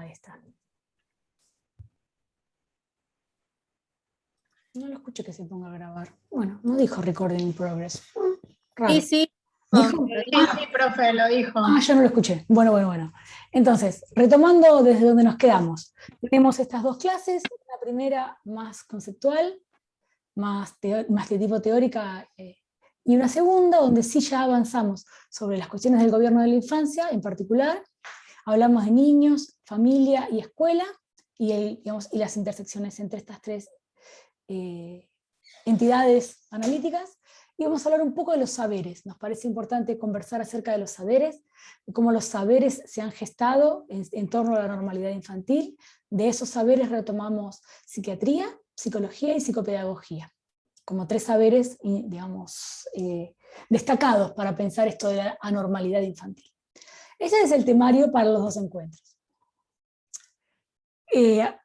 Ahí está. No lo escuché que se ponga a grabar. Bueno, no dijo recording in progress. Raro. Sí, sí. ¿Dijo? Sí, profe, lo dijo. Yo no lo escuché. Bueno. Entonces, retomando desde donde nos quedamos. Tenemos estas dos clases. La primera más conceptual, más de tipo teórica, y una segunda donde sí ya avanzamos sobre las cuestiones del gobierno de la infancia, en particular. Hablamos de niños, familia y escuela, y las intersecciones entre estas tres entidades analíticas, y vamos a hablar un poco de los saberes. Nos parece importante conversar acerca de los saberes, de cómo los saberes se han gestado en torno a la normalidad infantil. De esos saberes retomamos psiquiatría, psicología y psicopedagogía, como tres saberes, digamos, destacados para pensar esto de la anormalidad infantil. Ese es el temario para los dos encuentros.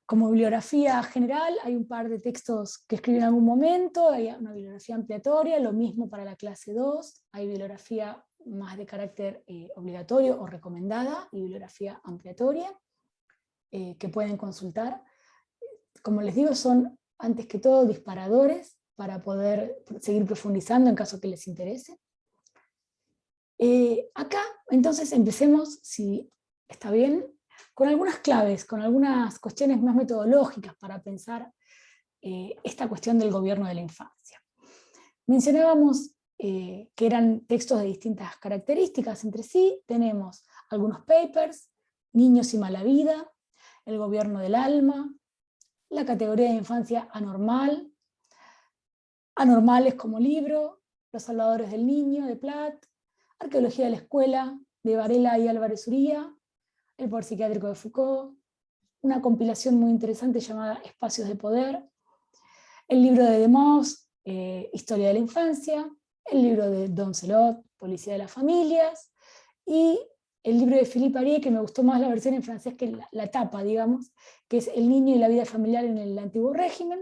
Como bibliografía general, hay un par de textos que escribí en algún momento, hay una bibliografía ampliatoria, lo mismo para la clase 2, hay bibliografía más de carácter obligatorio o recomendada, y bibliografía ampliatoria, que pueden consultar. Como les digo, son antes que todo disparadores para poder seguir profundizando en caso que les interese. Acá, entonces, empecemos, si está bien, con algunas claves, con algunas cuestiones más metodológicas para pensar esta cuestión del gobierno de la infancia. Mencionábamos que eran textos de distintas características entre sí. Tenemos algunos papers, Niños y mala vida, El gobierno del alma, la categoría de infancia anormal, Anormales como libro, Los salvadores del niño, de Plath, Arqueología de la escuela, de Varela y Álvarez Uría, El poder psiquiátrico de Foucault, una compilación muy interesante llamada Espacios de poder, el libro de Demos, Historia de la infancia, el libro de Doncelot, Policía de las familias, y el libro de Philippe Arié, que me gustó más la versión en francés que la tapa, digamos, que es El niño y la vida familiar en el antiguo régimen.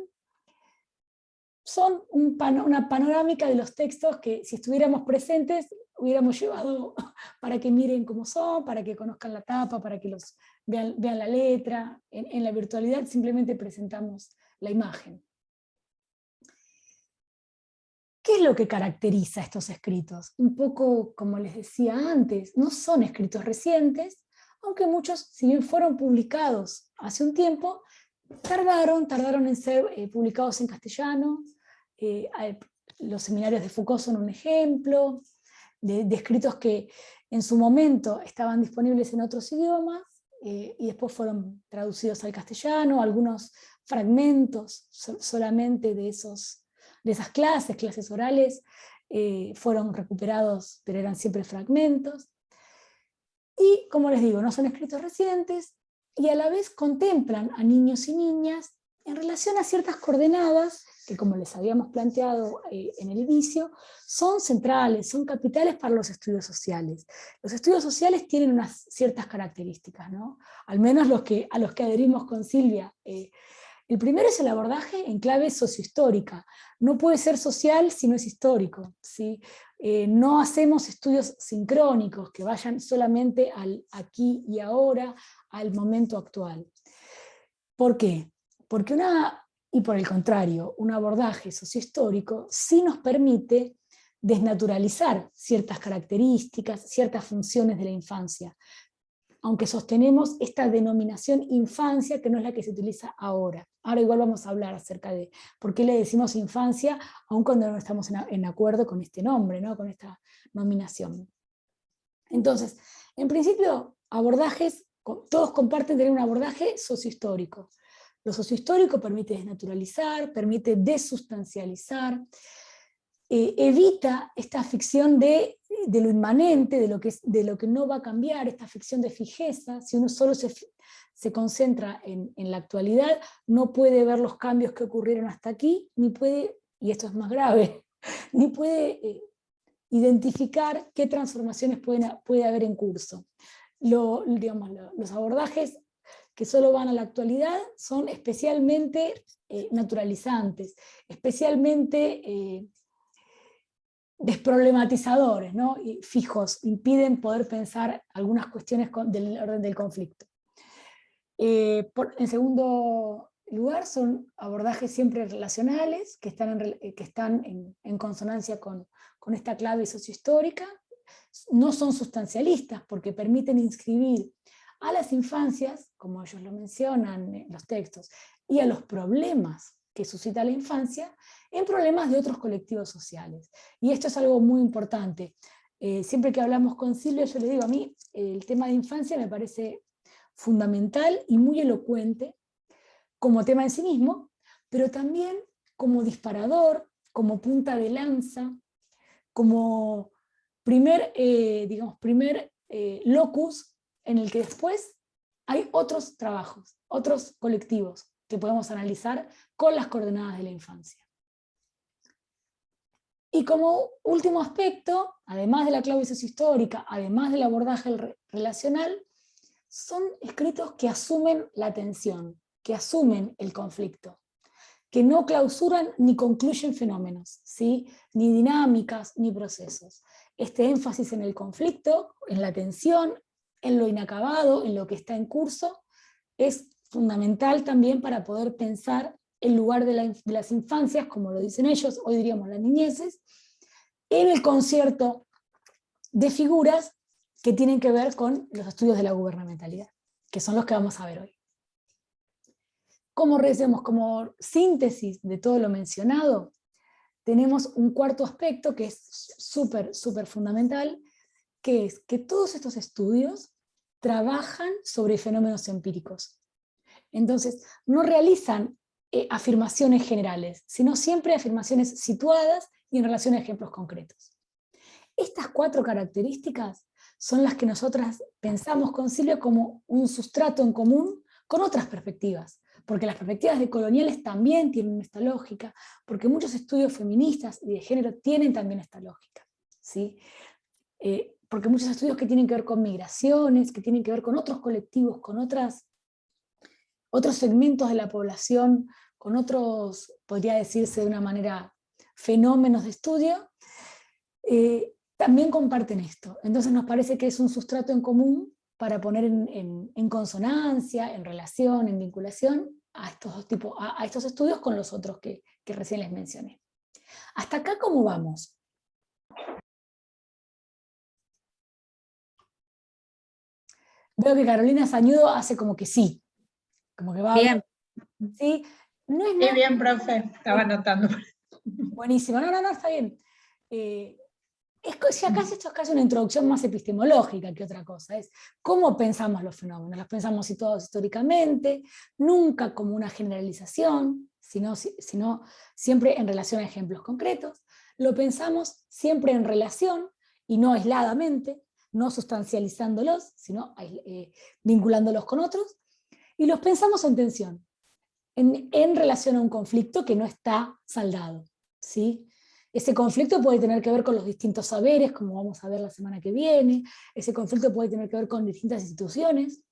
Son una panorámica de los textos que, si estuviéramos presentes, hubiéramos llevado para que miren cómo son, para que conozcan la tapa, para que vean la letra. En la virtualidad simplemente presentamos la imagen. ¿Qué es lo que caracteriza estos escritos? Un poco, como les decía antes, no son escritos recientes, aunque muchos, si bien fueron publicados hace un tiempo, tardaron en ser publicados en castellano. Los seminarios de Foucault son un ejemplo de escritos que en su momento estaban disponibles en otros idiomas y después fueron traducidos al castellano, algunos fragmentos solamente de esas clases orales fueron recuperados, pero eran siempre fragmentos. Y, como les digo, no son escritos recientes, y a la vez contemplan a niños y niñas en relación a ciertas coordenadas que, como les habíamos planteado en el inicio, son centrales, son capitales para los estudios sociales. Los estudios sociales tienen unas ciertas características, ¿no? Al menos a los que adherimos con Silvia. El primero es el abordaje en clave sociohistórica. No puede ser social si no es histórico, ¿sí? No hacemos estudios sincrónicos que vayan solamente al aquí y ahora, al momento actual. ¿Por qué? Y por el contrario, un abordaje sociohistórico sí nos permite desnaturalizar ciertas características, ciertas funciones de la infancia, aunque sostenemos esta denominación infancia que no es la que se utiliza ahora. Ahora igual vamos a hablar acerca de por qué le decimos infancia, aun cuando no estamos en acuerdo con este nombre, ¿no? Con esta nominación. Entonces, en principio, todos comparten tener un abordaje sociohistórico. Lo sociohistórico permite desnaturalizar, permite desustancializar, evita esta ficción de lo inmanente, de lo que no va a cambiar, esta ficción de fijeza. Si uno solo se concentra en la actualidad, no puede ver los cambios que ocurrieron hasta aquí, ni puede, y esto es más grave, ni puede identificar qué transformaciones puede haber en curso. Los abordajes que solo van a la actualidad son especialmente naturalizantes, especialmente desproblematizadores, ¿no? Y fijos, impiden poder pensar algunas cuestiones del orden del conflicto. En segundo lugar, son abordajes siempre relacionales, que están en consonancia con esta clave sociohistórica. No son sustancialistas, porque permiten inscribir a las infancias, como ellos lo mencionan en los textos, y a los problemas que suscita la infancia, en problemas de otros colectivos sociales. Y esto es algo muy importante. Siempre que hablamos con Silvia, yo le digo, a mí el tema de infancia me parece fundamental y muy elocuente como tema en sí mismo, pero también como disparador, como punta de lanza, como primer locus en el que después hay otros trabajos, otros colectivos que podemos analizar con las coordenadas de la infancia. Y como último aspecto, además de la clave sociohistórica, además del abordaje relacional, son escritos que asumen la tensión, que asumen el conflicto, que no clausuran ni concluyen fenómenos, ¿sí? Ni dinámicas, ni procesos. Este énfasis en el conflicto, en la tensión, en lo inacabado, en lo que está en curso, es fundamental también para poder pensar el lugar de las infancias, como lo dicen ellos, hoy diríamos las niñeces, en el concierto de figuras que tienen que ver con los estudios de la gubernamentalidad, que son los que vamos a ver hoy. Como síntesis de todo lo mencionado, tenemos un cuarto aspecto que es súper fundamental, que es que todos estos estudios trabajan sobre fenómenos empíricos. Entonces, no realizan afirmaciones generales, sino siempre afirmaciones situadas y en relación a ejemplos concretos. Estas 4 características son las que nosotras pensamos con Silvia como un sustrato en común con otras perspectivas, porque las perspectivas decoloniales también tienen esta lógica, porque muchos estudios feministas y de género tienen también esta lógica, ¿sí? Porque muchos estudios que tienen que ver con migraciones, que tienen que ver con otros colectivos, con otros segmentos de la población, con otros, podría decirse de una manera, fenómenos de estudio, también comparten esto. Entonces nos parece que es un sustrato en común para poner en consonancia, en relación, en vinculación a estos estudios con los otros que recién les mencioné. ¿Hasta acá cómo vamos? Veo que Carolina Sañudo hace como que sí, como que va a Bien. ¿sí? No es Sí, nada. bien, profe, estaba anotando. Buenísimo, no, está bien. Si acá esto es casi una introducción más epistemológica que otra cosa, es cómo pensamos los fenómenos. Los pensamos situados históricamente, nunca como una generalización, sino siempre en relación a ejemplos concretos. Lo pensamos siempre en relación y no aisladamente, no sustancializándolos, sino vinculándolos con otros. Y los pensamos en tensión, en relación a un conflicto que no está saldado, ¿sí? Ese conflicto puede tener que ver con los distintos saberes, como vamos a ver la semana que viene. Ese conflicto puede tener que ver con distintas instituciones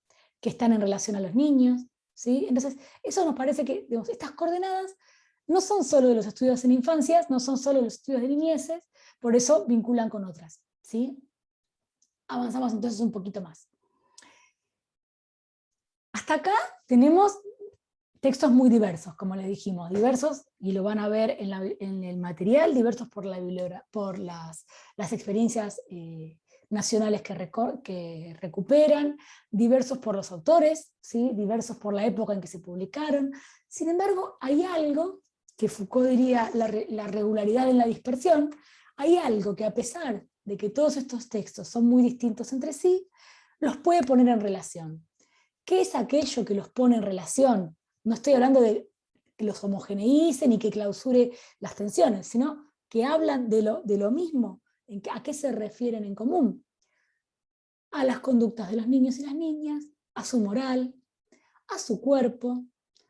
que están en relación a los niños, ¿sí? Entonces, eso nos parece que, digamos, estas coordenadas no son solo de los estudios en infancias, no son solo los estudios de niñeces, por eso vinculan con otras, ¿sí? Avanzamos entonces un poquito más. Hasta acá tenemos textos muy diversos, como les dijimos, diversos, y lo van a ver en el material, diversos por las experiencias nacionales que recuperan, diversos por los autores, ¿sí? Diversos por la época en que se publicaron. Sin embargo, hay algo que Foucault diría la regularidad en la dispersión, hay algo que a pesar de que todos estos textos son muy distintos entre sí, los puede poner en relación. ¿Qué es aquello que los pone en relación? No estoy hablando de que los homogeneice ni que clausure las tensiones, sino que hablan de lo mismo. ¿A qué se refieren en común? A las conductas de los niños y las niñas, a su moral, a su cuerpo,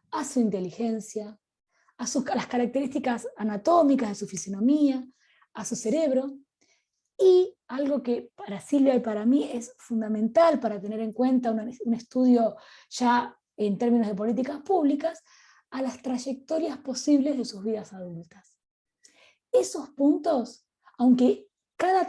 a su inteligencia, a las características anatómicas de su fisionomía, a su cerebro. Y algo que para Silvia y para mí es fundamental para tener en cuenta un estudio ya en términos de políticas públicas, a las trayectorias posibles de sus vidas adultas. Esos puntos, aunque cada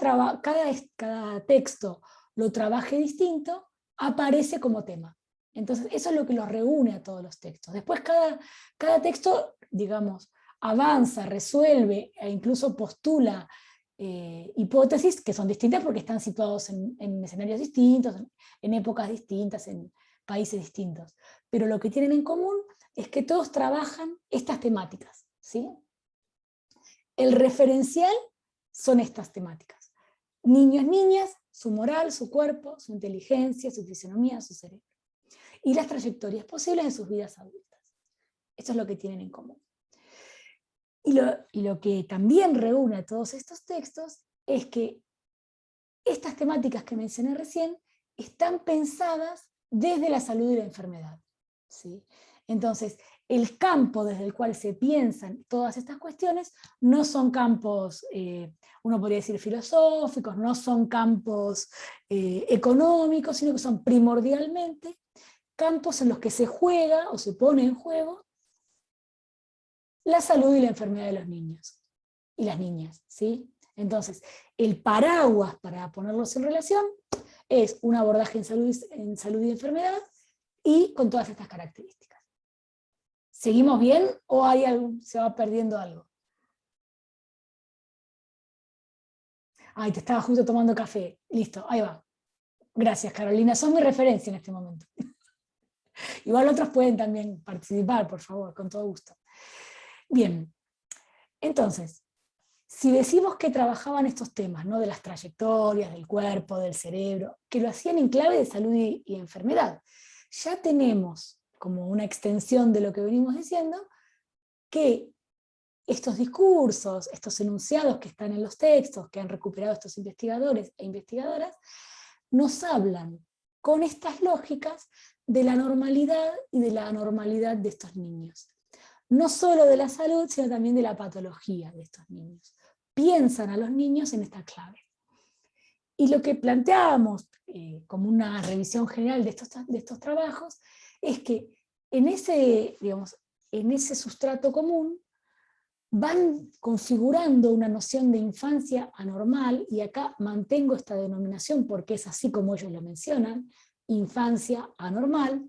texto lo trabaje distinto, aparece como tema. Entonces, eso es lo que los reúne a todos los textos. Después cada texto, digamos, avanza, resuelve e incluso postula hipótesis que son distintas porque están situados en escenarios distintos, en épocas distintas, en países distintos. Pero lo que tienen en común es que todos trabajan estas temáticas, ¿sí? El referencial son estas temáticas. Niños, niñas, su moral, su cuerpo, su inteligencia, su fisonomía, su cerebro. Y las trayectorias posibles en sus vidas adultas. Esto es lo que tienen en común. Y lo que también reúne a todos estos textos es que estas temáticas que mencioné recién están pensadas desde la salud y la enfermedad, ¿sí? Entonces, el campo desde el cual se piensan todas estas cuestiones no son campos, uno podría decir filosóficos, no son campos económicos, sino que son primordialmente campos en los que se juega o se pone en juego la salud y la enfermedad de los niños y las niñas, ¿sí? Entonces, el paraguas para ponerlos en relación es un abordaje en salud y enfermedad y con todas estas características. ¿Seguimos bien o se va perdiendo algo? Ay, te estaba justo tomando café. Listo, ahí va. Gracias, Carolina. Son mi referencia en este momento. Igual otros pueden también participar, por favor, con todo gusto. Bien, entonces, si decimos que trabajaban estos temas, ¿no? De las trayectorias, del cuerpo, del cerebro, que lo hacían en clave de salud y enfermedad, ya tenemos como una extensión de lo que venimos diciendo, que estos discursos, estos enunciados que están en los textos, que han recuperado estos investigadores e investigadoras, nos hablan con estas lógicas de la normalidad y de la anormalidad de estos niños. No solo de la salud, sino también de la patología de estos niños. Piensan a los niños en esta clave. Y lo que planteábamos como una revisión general de estos trabajos es que en ese sustrato común van configurando una noción de infancia anormal, y acá mantengo esta denominación porque es así como ellos lo mencionan, infancia anormal,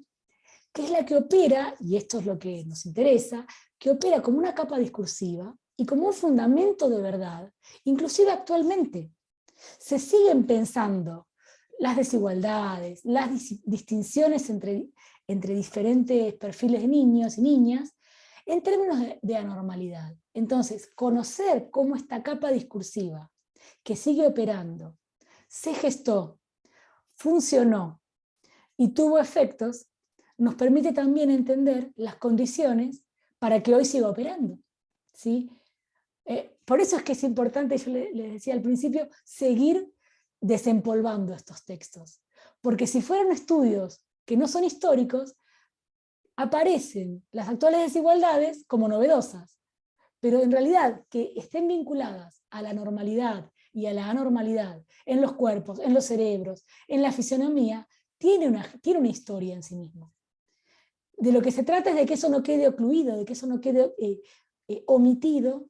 que es la que opera, y esto es lo que nos interesa, que opera como una capa discursiva y como un fundamento de verdad, inclusive actualmente. Se siguen pensando las desigualdades, las distinciones entre diferentes perfiles de niños y niñas, en términos de anormalidad. Entonces, conocer cómo esta capa discursiva, que sigue operando, se gestó, funcionó y tuvo efectos, nos permite también entender las condiciones para que hoy siga operando, ¿sí? Por eso es que es importante, yo les decía al principio, seguir desempolvando estos textos. Porque si fueran estudios que no son históricos, aparecen las actuales desigualdades como novedosas. Pero en realidad, que estén vinculadas a la normalidad y a la anormalidad en los cuerpos, en los cerebros, en la fisionomía, tiene una historia en sí mismo. De lo que se trata es de que eso no quede ocluido, de que eso no quede omitido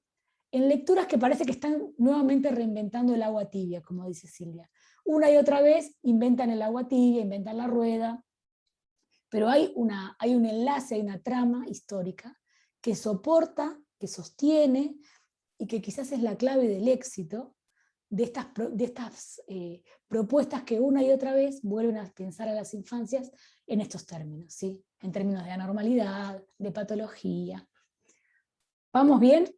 en lecturas que parece que están nuevamente reinventando el agua tibia, como dice Silvia. Una y otra vez inventan el agua tibia, inventan la rueda, pero hay un enlace, hay una trama histórica que soporta, que sostiene, y que quizás es la clave del éxito de estas propuestas que una y otra vez vuelven a pensar a las infancias en estos términos, ¿sí? En términos de anormalidad, de patología. ¿Vamos bien?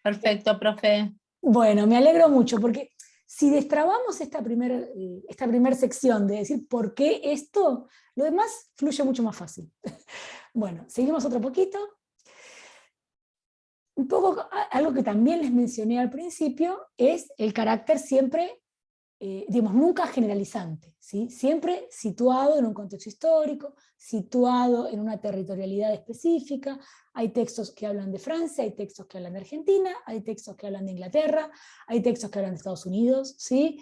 Perfecto, profe. Bueno, me alegro mucho, porque si destrabamos esta primer sección de decir por qué esto, lo demás fluye mucho más fácil. Bueno, seguimos otro poquito. Un poco, algo que también les mencioné al principio, es el carácter siempre, nunca generalizante, ¿sí? Siempre situado en un contexto histórico, situado en una territorialidad específica. Hay textos que hablan de Francia, hay textos que hablan de Argentina, hay textos que hablan de Inglaterra, hay textos que hablan de Estados Unidos, ¿sí?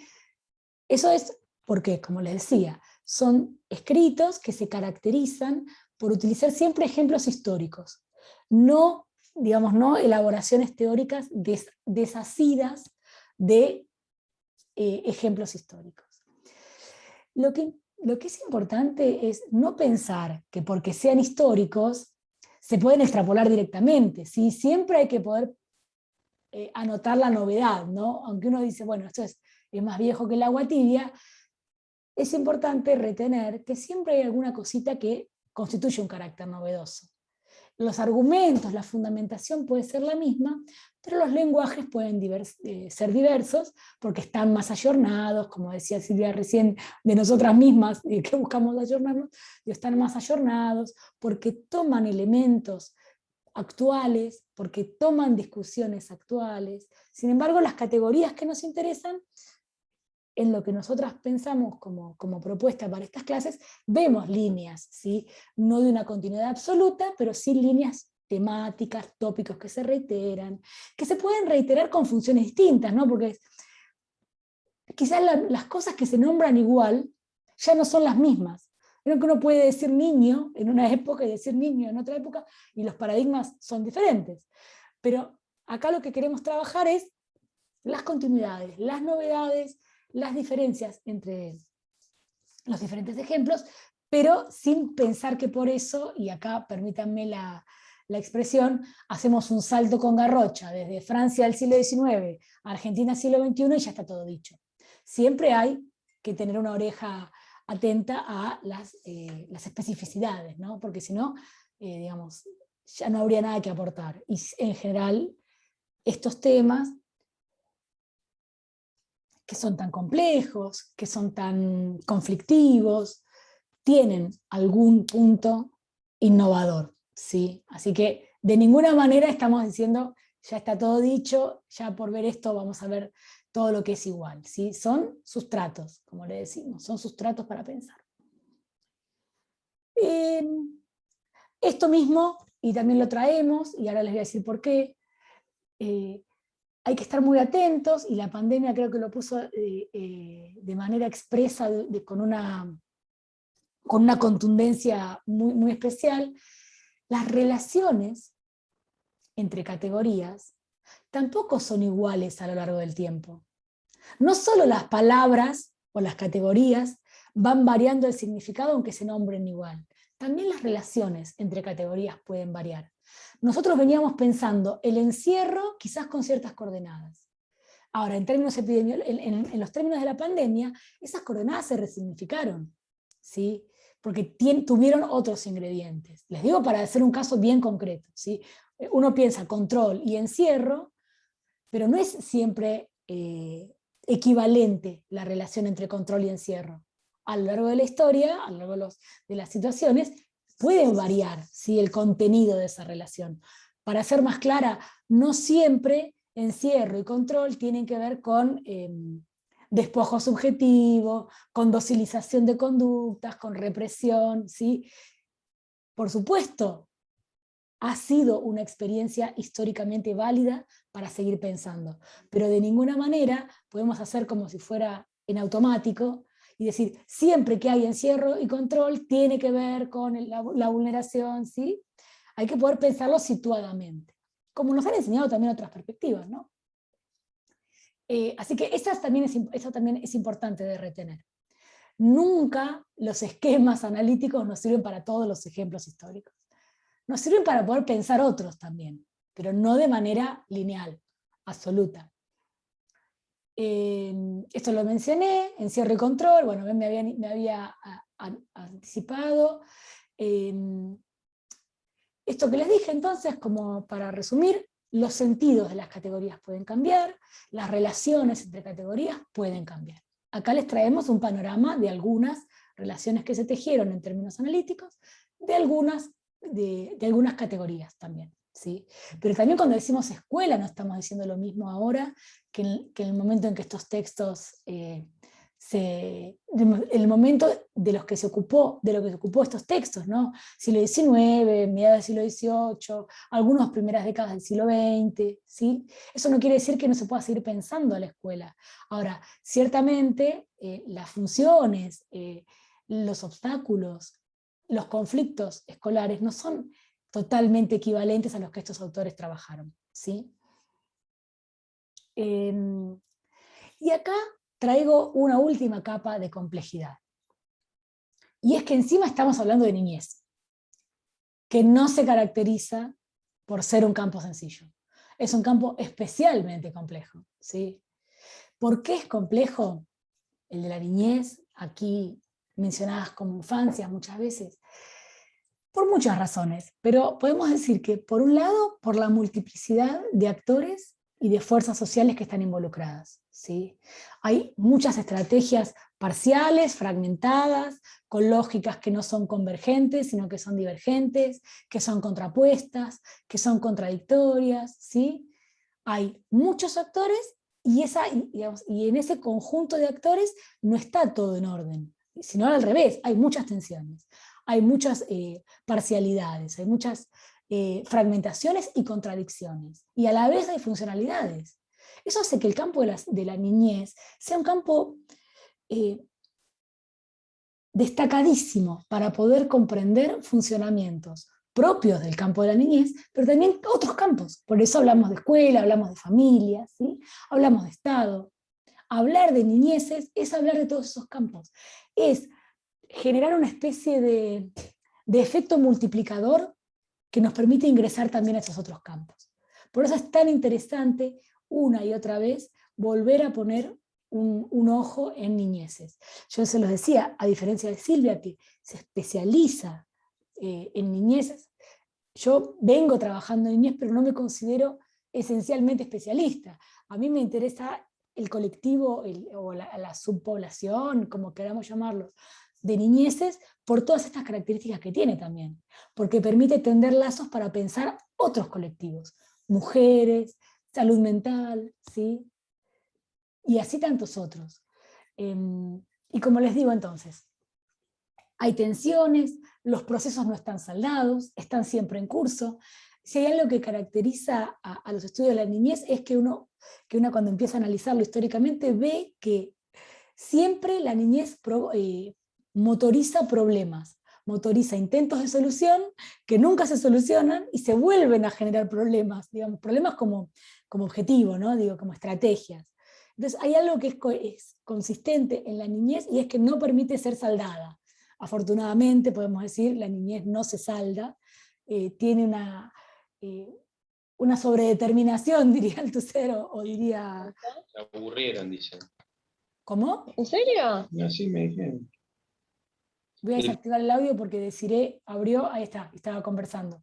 Eso es porque, como les decía, son escritos que se caracterizan por utilizar siempre ejemplos históricos, no elaboraciones teóricas desasidas de ejemplos históricos. Lo que es importante es no pensar que porque sean históricos se pueden extrapolar directamente, ¿sí? Siempre hay que poder anotar la novedad, ¿no? Aunque uno dice, bueno, esto es más viejo que el agua tibia, es importante retener que siempre hay alguna cosita que constituye un carácter novedoso. Los argumentos, la fundamentación puede ser la misma, pero los lenguajes pueden ser diversos porque están más ayornados, como decía Silvia recién, de nosotras mismas, que buscamos ayornarnos, están más ayornados, porque toman elementos actuales, porque toman discusiones actuales. Sin embargo, las categorías que nos interesan, en lo que nosotras pensamos como propuesta para estas clases, vemos líneas, ¿sí? No de una continuidad absoluta, pero sí líneas temáticas, tópicos que se reiteran, que se pueden reiterar con funciones distintas, ¿no? Porque quizás las cosas que se nombran igual ya no son las mismas. Creo que uno puede decir niño en una época y decir niño en otra época, y los paradigmas son diferentes. Pero acá lo que queremos trabajar es las continuidades, las novedades, las diferencias entre los diferentes ejemplos, pero sin pensar que por eso, y acá permítanme la expresión, hacemos un salto con garrocha desde Francia del siglo XIX a Argentina del siglo XXI y ya está todo dicho. Siempre hay que tener una oreja atenta a las especificidades, ¿no? Porque si no, digamos, ya no habría nada que aportar. Y en general, estos temas que son tan complejos, que son tan conflictivos, tienen algún punto innovador, ¿sí? Así que de ninguna manera estamos diciendo, ya está todo dicho, ya por ver esto vamos a ver todo lo que es igual, ¿sí? Son sustratos, como le decimos, son sustratos para pensar. Esto mismo, y también lo traemos, y ahora les voy a decir por qué, hay que estar muy atentos, y la pandemia creo que lo puso de manera expresa, con una contundencia muy, muy especial. Las relaciones entre categorías tampoco son iguales a lo largo del tiempo. No solo las palabras o las categorías van variando el significado aunque se nombren igual, también las relaciones entre categorías pueden variar. Nosotros veníamos pensando el encierro quizás con ciertas coordenadas. Ahora, en términos en los términos de la pandemia, esas coordenadas se resignificaron, ¿sí? Porque tuvieron otros ingredientes. Les digo para hacer un caso bien concreto, ¿sí? Uno piensa control y encierro, pero no es siempre equivalente la relación entre control y encierro. A lo largo de la historia, a lo largo de las situaciones, puede variar, ¿sí?, el contenido de esa relación. Para ser más clara, no siempre encierro y control tienen que ver con despojo subjetivo, con docilización de conductas, con represión, ¿sí? Por supuesto, ha sido una experiencia históricamente válida para seguir pensando, pero de ninguna manera podemos hacer como si fuera en automático y decir, siempre que hay encierro y control tiene que ver con la vulneración, ¿sí? Hay que poder pensarlo situadamente, como nos han enseñado también otras perspectivas, ¿no? Así que eso también es importante de retener. Nunca los esquemas analíticos nos sirven para todos los ejemplos históricos. Nos sirven para poder pensar otros también, pero no de manera lineal, absoluta. Esto lo mencioné, encierro y control, bueno, me había anticipado. Esto que les dije entonces, como para resumir, los sentidos de las categorías pueden cambiar, las relaciones entre categorías pueden cambiar. Acá les traemos un panorama de algunas relaciones que se tejieron en términos analíticos, de algunas categorías también, ¿sí? Pero también cuando decimos escuela no estamos diciendo lo mismo ahora que en el momento en que estos textos el momento de lo que se ocupó estos textos, ¿no? Siglo XIX, mediados del siglo XVIII, algunas primeras décadas del siglo XX, ¿sí? Eso no quiere decir que no se pueda seguir pensando a la escuela. Ahora, ciertamente las funciones, los obstáculos, los conflictos escolares no son totalmente equivalentes a los que estos autores trabajaron, ¿sí? Y acá traigo una última capa de complejidad. Y es que encima estamos hablando de niñez, que no se caracteriza por ser un campo sencillo. Es un campo especialmente complejo, ¿sí? ¿Por qué es complejo el de la niñez, aquí mencionadas como infancia muchas veces? Por muchas razones, pero podemos decir que por un lado, por la multiplicidad de actores y de fuerzas sociales que están involucradas, ¿sí? Hay muchas estrategias parciales, fragmentadas, con lógicas que no son convergentes, sino que son divergentes, que son contrapuestas, que son contradictorias, ¿sí? Hay muchos actores y, digamos, y en ese conjunto de actores no está todo en orden, sino al revés, hay muchas tensiones, hay muchas parcialidades, hay muchas fragmentaciones y contradicciones, y a la vez hay funcionalidades. Eso hace que el campo de la niñez sea un campo destacadísimo para poder comprender funcionamientos propios del campo de la niñez, pero también otros campos. Por eso hablamos de escuela, hablamos de familia, ¿sí? Hablamos de Estado. Hablar de niñeces es hablar de todos esos campos. Es generar una especie de efecto multiplicador que nos permite ingresar también a esos otros campos. Por eso es tan interesante una y otra vez volver a poner un ojo en niñeces. Yo se los decía, a diferencia de Silvia, que se especializa en niñeces, yo vengo trabajando en niñez, pero no me considero esencialmente especialista. A mí me interesa el colectivo o la subpoblación, como queramos llamarlo, de niñeces, por todas estas características que tiene también, porque permite tender lazos para pensar otros colectivos, mujeres, salud mental, ¿sí? Y así tantos otros. Y como les digo entonces, hay tensiones, los procesos no están saldados, están siempre en curso. Si hay algo que caracteriza a los estudios de la niñez es que uno cuando empieza a analizarlo históricamente ve que siempre la niñez motoriza problemas, motoriza intentos de solución que nunca se solucionan y se vuelven a generar problemas, digamos, problemas como objetivo, ¿no? Digo, como estrategias. Entonces hay algo que es consistente en la niñez y es que no permite ser saldada. Afortunadamente, podemos decir, la niñez no se salda, tiene una sobredeterminación, diría Althusser, o diría... Se aburrieron, dicen. ¿Cómo? ¿En serio? Así me dijeron. Voy a desactivar el audio porque Desiree abrió, ahí está, estaba conversando.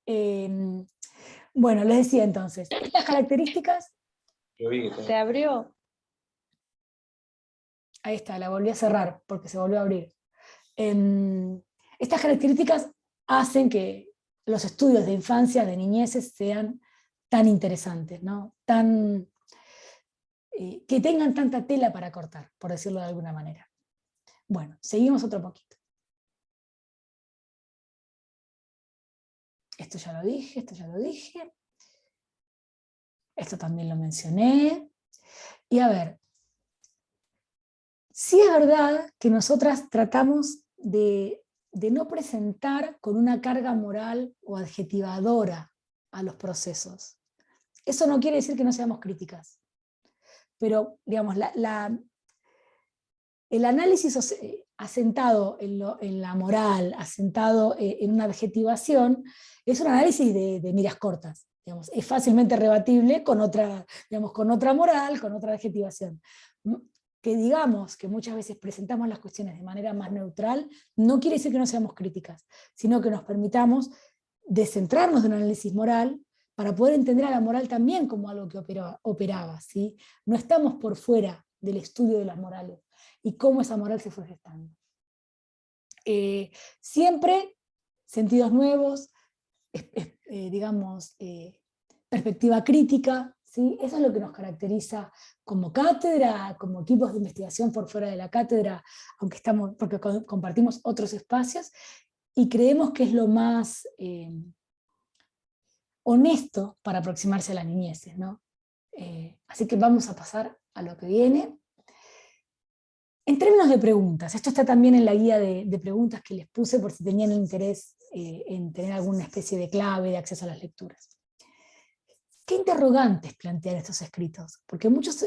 Bueno, les decía entonces, estas características... Yo vi que ¿Se abrió? Ahí está, la volví a cerrar porque se volvió a abrir. Estas características hacen que los estudios de infancia, de niñeces, sean tan interesantes, ¿no? Que tengan tanta tela para cortar, por decirlo de alguna manera. Bueno, seguimos otro poquito. Esto ya lo dije, esto ya lo dije. Esto también lo mencioné. Y a ver, sí es verdad que nosotras tratamos de no presentar con una carga moral o adjetivadora a los procesos. Eso no quiere decir que no seamos críticas, pero digamos, el análisis asentado en la moral, asentado en una adjetivación, es un análisis de miras cortas. Digamos, es fácilmente rebatible con otra, digamos, con otra moral, con otra adjetivación. Que digamos que muchas veces presentamos las cuestiones de manera más neutral, no quiere decir que no seamos críticas, sino que nos permitamos descentrarnos de un análisis moral para poder entender a la moral también como algo que operaba, ¿sí? No estamos por fuera del estudio de las morales y cómo esa moral se fue gestando. Siempre sentidos nuevos, digamos, perspectiva crítica, ¿sí? Eso es lo que nos caracteriza como cátedra, como equipos de investigación por fuera de la cátedra, porque compartimos otros espacios, y creemos que es lo más honesto para aproximarse a las niñeces, ¿no? Así que vamos a pasar a lo que viene. En términos de preguntas, esto está también en la guía de preguntas que les puse por si tenían interés en tener alguna especie de clave de acceso a las lecturas. ¿Qué interrogantes plantean estos escritos? Porque muchos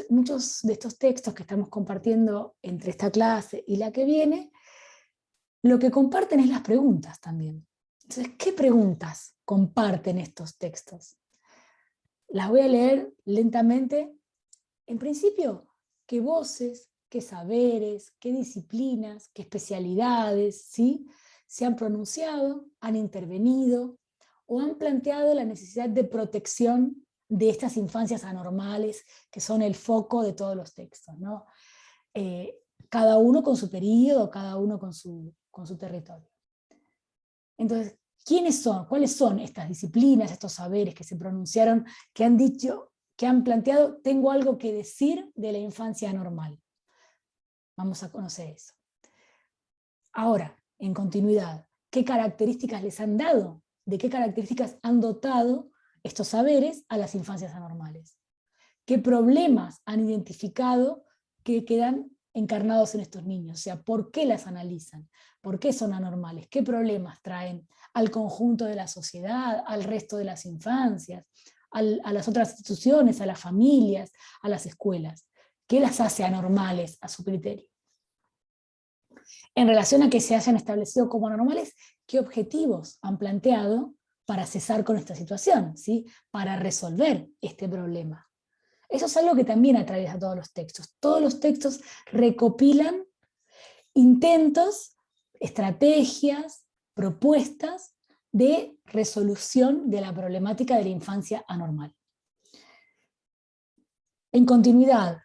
de estos textos que estamos compartiendo entre esta clase y la que viene lo que comparten es las preguntas también. Entonces, ¿qué preguntas comparten estos textos? Las voy a leer lentamente. En principio, ¿qué voces, qué saberes, qué disciplinas, qué especialidades, ¿sí?, se han pronunciado, han intervenido o han planteado la necesidad de protección de estas infancias anormales que son el foco de todos los textos, ¿no? Cada uno con su periodo, cada uno con su territorio. Entonces, ¿quiénes son? ¿Cuáles son estas disciplinas, estos saberes que se pronunciaron, que han dicho, que han planteado, tengo algo que decir de la infancia anormal? Vamos a conocer eso. Ahora, en continuidad, ¿qué características les han dado? ¿De qué características han dotado estos saberes a las infancias anormales? ¿Qué problemas han identificado que quedan encarnados en estos niños? O sea, ¿por qué las analizan? ¿Por qué son anormales? ¿Qué problemas traen al conjunto de la sociedad, al resto de las infancias, a las otras instituciones, a las familias, a las escuelas? ¿Qué las hace anormales a su criterio? En relación a que se hayan establecido como anormales, ¿qué objetivos han planteado para cesar con esta situación, ¿sí?, para resolver este problema? Eso es algo que también atraviesa todos los textos. Todos los textos recopilan intentos, estrategias, propuestas de resolución de la problemática de la infancia anormal. En continuidad,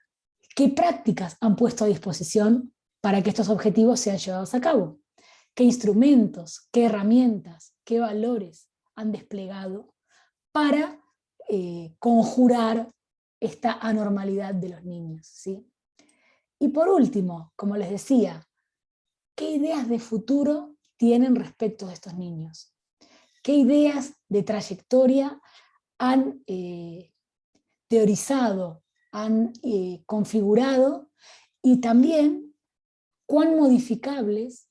¿qué prácticas han puesto a disposición para que estos objetivos sean llevados a cabo? ¿Qué instrumentos, qué herramientas, qué valores han desplegado para conjurar esta anormalidad de los niños, ¿sí? Y por último, como les decía, ¿qué ideas de futuro tienen respecto de estos niños? ¿Qué ideas de trayectoria han teorizado, han configurado? Y también, ¿cuán modificables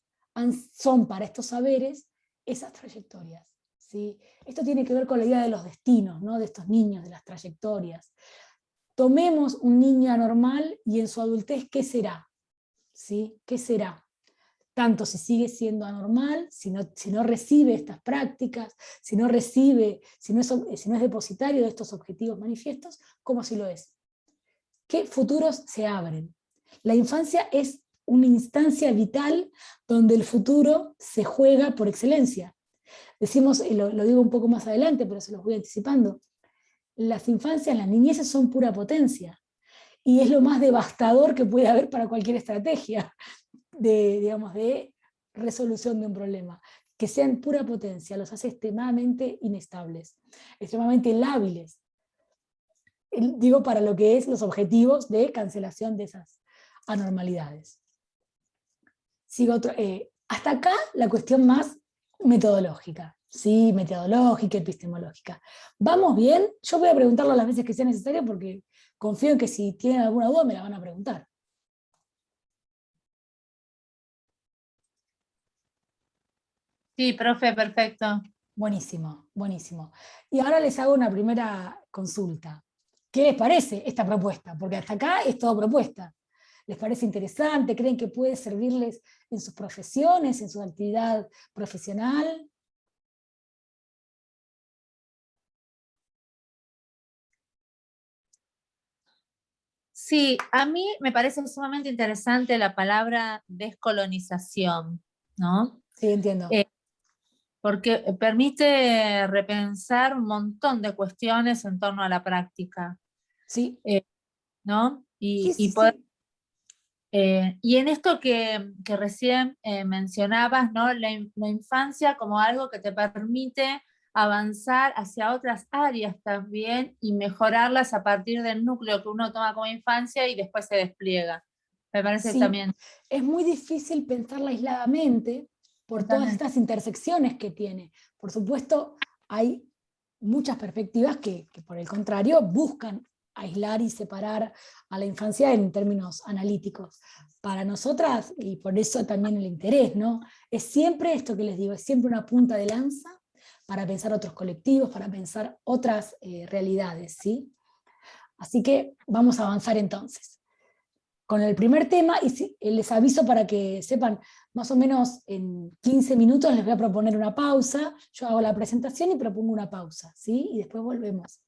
son para estos saberes esas trayectorias? ¿Sí? Esto tiene que ver con la idea de los destinos, ¿no?, de estos niños, de las trayectorias. Tomemos un niño anormal y en su adultez, ¿qué será? ¿Sí? ¿Qué será? Tanto si sigue siendo anormal, si no recibe estas prácticas, si no es depositario de estos objetivos manifiestos, como si lo es. ¿Qué futuros se abren? La infancia es una instancia vital donde el futuro se juega por excelencia. Decimos, y lo digo un poco más adelante, pero se los voy anticipando, las infancias, las niñeces son pura potencia, y es lo más devastador que puede haber para cualquier estrategia de resolución de un problema. Que sean pura potencia los hace extremadamente inestables, extremadamente lábiles, digo, para lo que es los objetivos de cancelación de esas anormalidades. Sigo hasta acá la cuestión más metodológica, ¿sí? Metodológica, epistemológica. ¿Vamos bien? Yo voy a preguntarlo las veces que sea necesario porque confío en que si tienen alguna duda me la van a preguntar. Sí, profe, perfecto. Buenísimo, buenísimo. Y ahora les hago una primera consulta. ¿Qué les parece esta propuesta? Porque hasta acá es todo propuesta. ¿Les parece interesante? ¿Creen que puede servirles en sus profesiones, en su actividad profesional? Sí, a mí me parece sumamente interesante la palabra descolonización, ¿no? Sí, entiendo. Porque permite repensar un montón de cuestiones en torno a la práctica, Sí, ¿no? sí, Y sí. y en esto que recién mencionabas, ¿no? La infancia como algo que te permite avanzar hacia otras áreas también y mejorarlas a partir del núcleo que uno toma como infancia y después se despliega. Me parece Sí, también. es muy difícil pensarla aisladamente por todas Totalmente. estas intersecciones que tiene. Por supuesto, hay muchas perspectivas que por el contrario buscan aislar y separar a la infancia en términos analíticos. Para nosotras, y por eso también el interés, ¿no?, es siempre esto que les digo, es siempre una punta de lanza para pensar otros colectivos, para pensar otras realidades, ¿sí? Así que vamos a avanzar entonces. con el primer tema, y les aviso para que sepan, más o menos en 15 minutos les voy a proponer una pausa, yo hago la presentación y propongo una pausa, ¿sí? Y después volvemos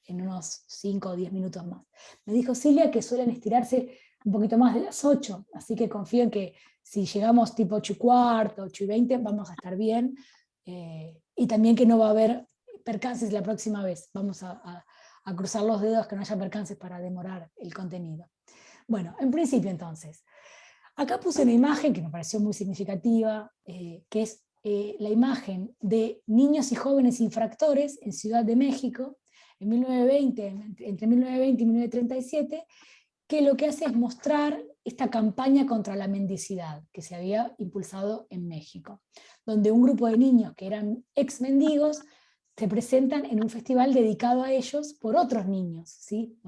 en unos 5 o 10 minutos más. Me dijo Silvia que suelen estirarse un poquito más de las 8, así que confío en que si llegamos tipo 8:15, 8:20, vamos a estar bien, y también que no va a haber percances la próxima vez, vamos a cruzar los dedos que no haya percances para demorar el contenido. Bueno, en principio entonces, acá puse una imagen que me pareció muy significativa, que es la imagen de niños y jóvenes infractores en Ciudad de México, en 1920, entre 1920 y 1937, que lo que hace es mostrar esta campaña contra la mendicidad que se había impulsado en México, donde un grupo de niños que eran ex mendigos se presentan en un festival dedicado a ellos por otros niños, ¿sí?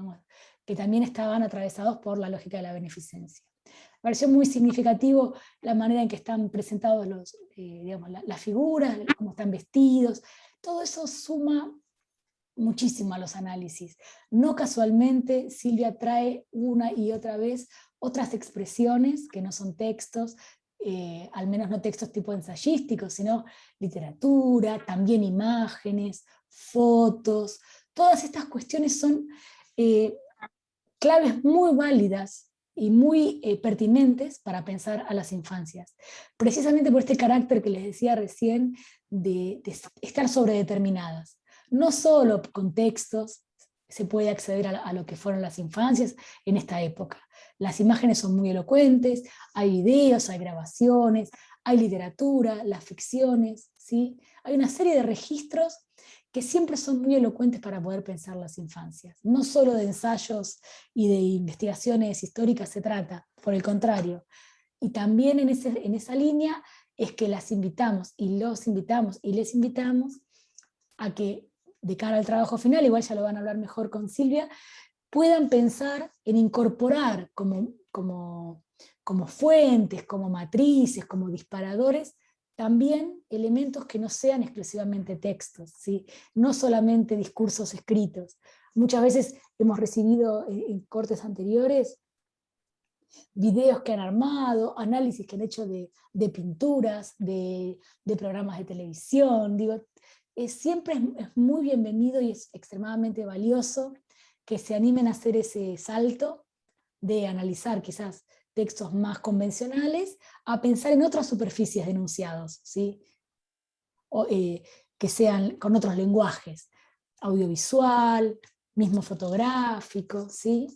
Que también estaban atravesados por la lógica de la beneficencia. Me pareció muy significativo la manera en que están presentados las figuras, cómo están vestidos, todo eso suma muchísimo a los análisis. No casualmente Silvia trae una y otra vez otras expresiones que no son textos, al menos no textos tipo ensayísticos, sino literatura, también imágenes, fotos. Todas estas cuestiones son claves muy válidas y muy pertinentes para pensar a las infancias. Precisamente por este carácter que les decía recién de estar sobredeterminadas. No solo con textos se puede acceder a lo que fueron las infancias en esta época. Las imágenes son muy elocuentes, hay videos, hay grabaciones, hay literatura, las ficciones, ¿sí? Hay una serie de registros que siempre son muy elocuentes para poder pensar las infancias. No solo de ensayos y de investigaciones históricas se trata, por el contrario. Y también en esa línea es que las invitamos y los invitamos y les invitamos a que de cara al trabajo final, igual ya lo van a hablar mejor con Silvia, puedan pensar en incorporar como fuentes, como matrices, como disparadores, también elementos que no sean exclusivamente textos, ¿sí? No solamente discursos escritos. Muchas veces hemos recibido en cortes anteriores videos que han armado, análisis que han hecho de pinturas, de programas de televisión. Digo, siempre es muy bienvenido y es extremadamente valioso que se animen a hacer ese salto de analizar quizás textos más convencionales a pensar en otras superficies de enunciados, ¿sí? Que sean con otros lenguajes, audiovisual, mismo fotográfico, ¿sí?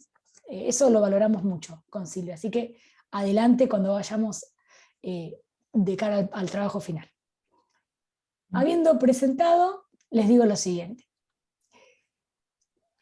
Eso lo valoramos mucho con Silvia, así que adelante cuando vayamos de cara al trabajo final. Habiendo presentado, les digo lo siguiente.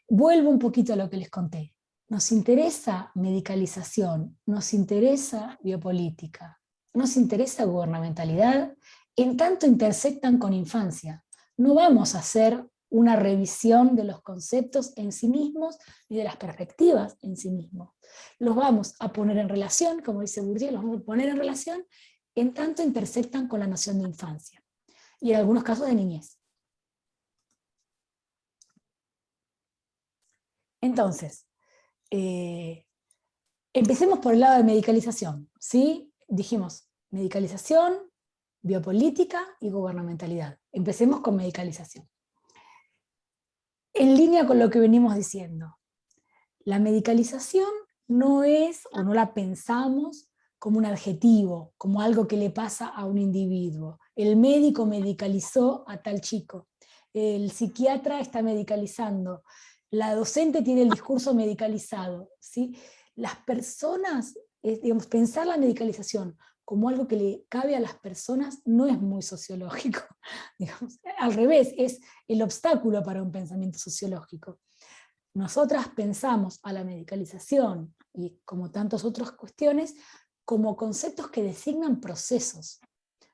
Vuelvo un poquito a lo que les conté. Nos interesa medicalización, nos interesa biopolítica, nos interesa gubernamentalidad, en tanto intersectan con infancia. No vamos a hacer una revisión de los conceptos en sí mismos ni de las perspectivas en sí mismos. Los vamos a poner en relación, como dice Bourdieu, los vamos a poner en relación en tanto intersectan con la noción de infancia y en algunos casos de niñez. Entonces, empecemos por el lado de medicalización, ¿sí? Dijimos medicalización, biopolítica y gubernamentalidad. Empecemos con medicalización. En línea con lo que venimos diciendo, la medicalización no es, o no la pensamos como un adjetivo, como algo que le pasa a un individuo. El médico medicalizó a tal chico, el psiquiatra está medicalizando, la docente tiene el discurso medicalizado, ¿sí? Las personas, digamos, pensar la medicalización como algo que le cabe a las personas no es muy sociológico. Digamos, al revés, es el obstáculo para un pensamiento sociológico. Nosotras pensamos a la medicalización, y como tantas otras cuestiones, como conceptos que designan procesos,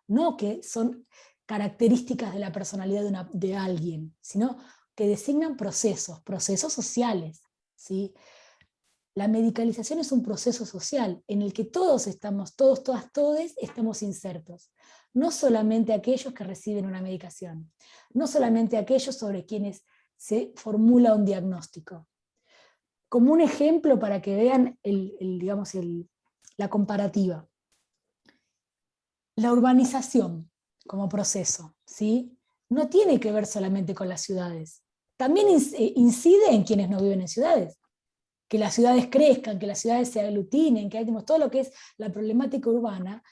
no que son características de la personalidad de alguien, sino que designan procesos sociales, ¿sí? La medicalización es un proceso social en el que todos estamos, todos, todas, todes estamos insertos. No solamente aquellos que reciben una medicación, no solamente aquellos sobre quienes se formula un diagnóstico. como un ejemplo para que vean la comparativa. La urbanización como proceso, ¿sí? No tiene que ver solamente con las ciudades. También incide en quienes no viven en ciudades. Que las ciudades crezcan, que las ciudades se aglutinen, que hay todo lo que es la problemática urbana,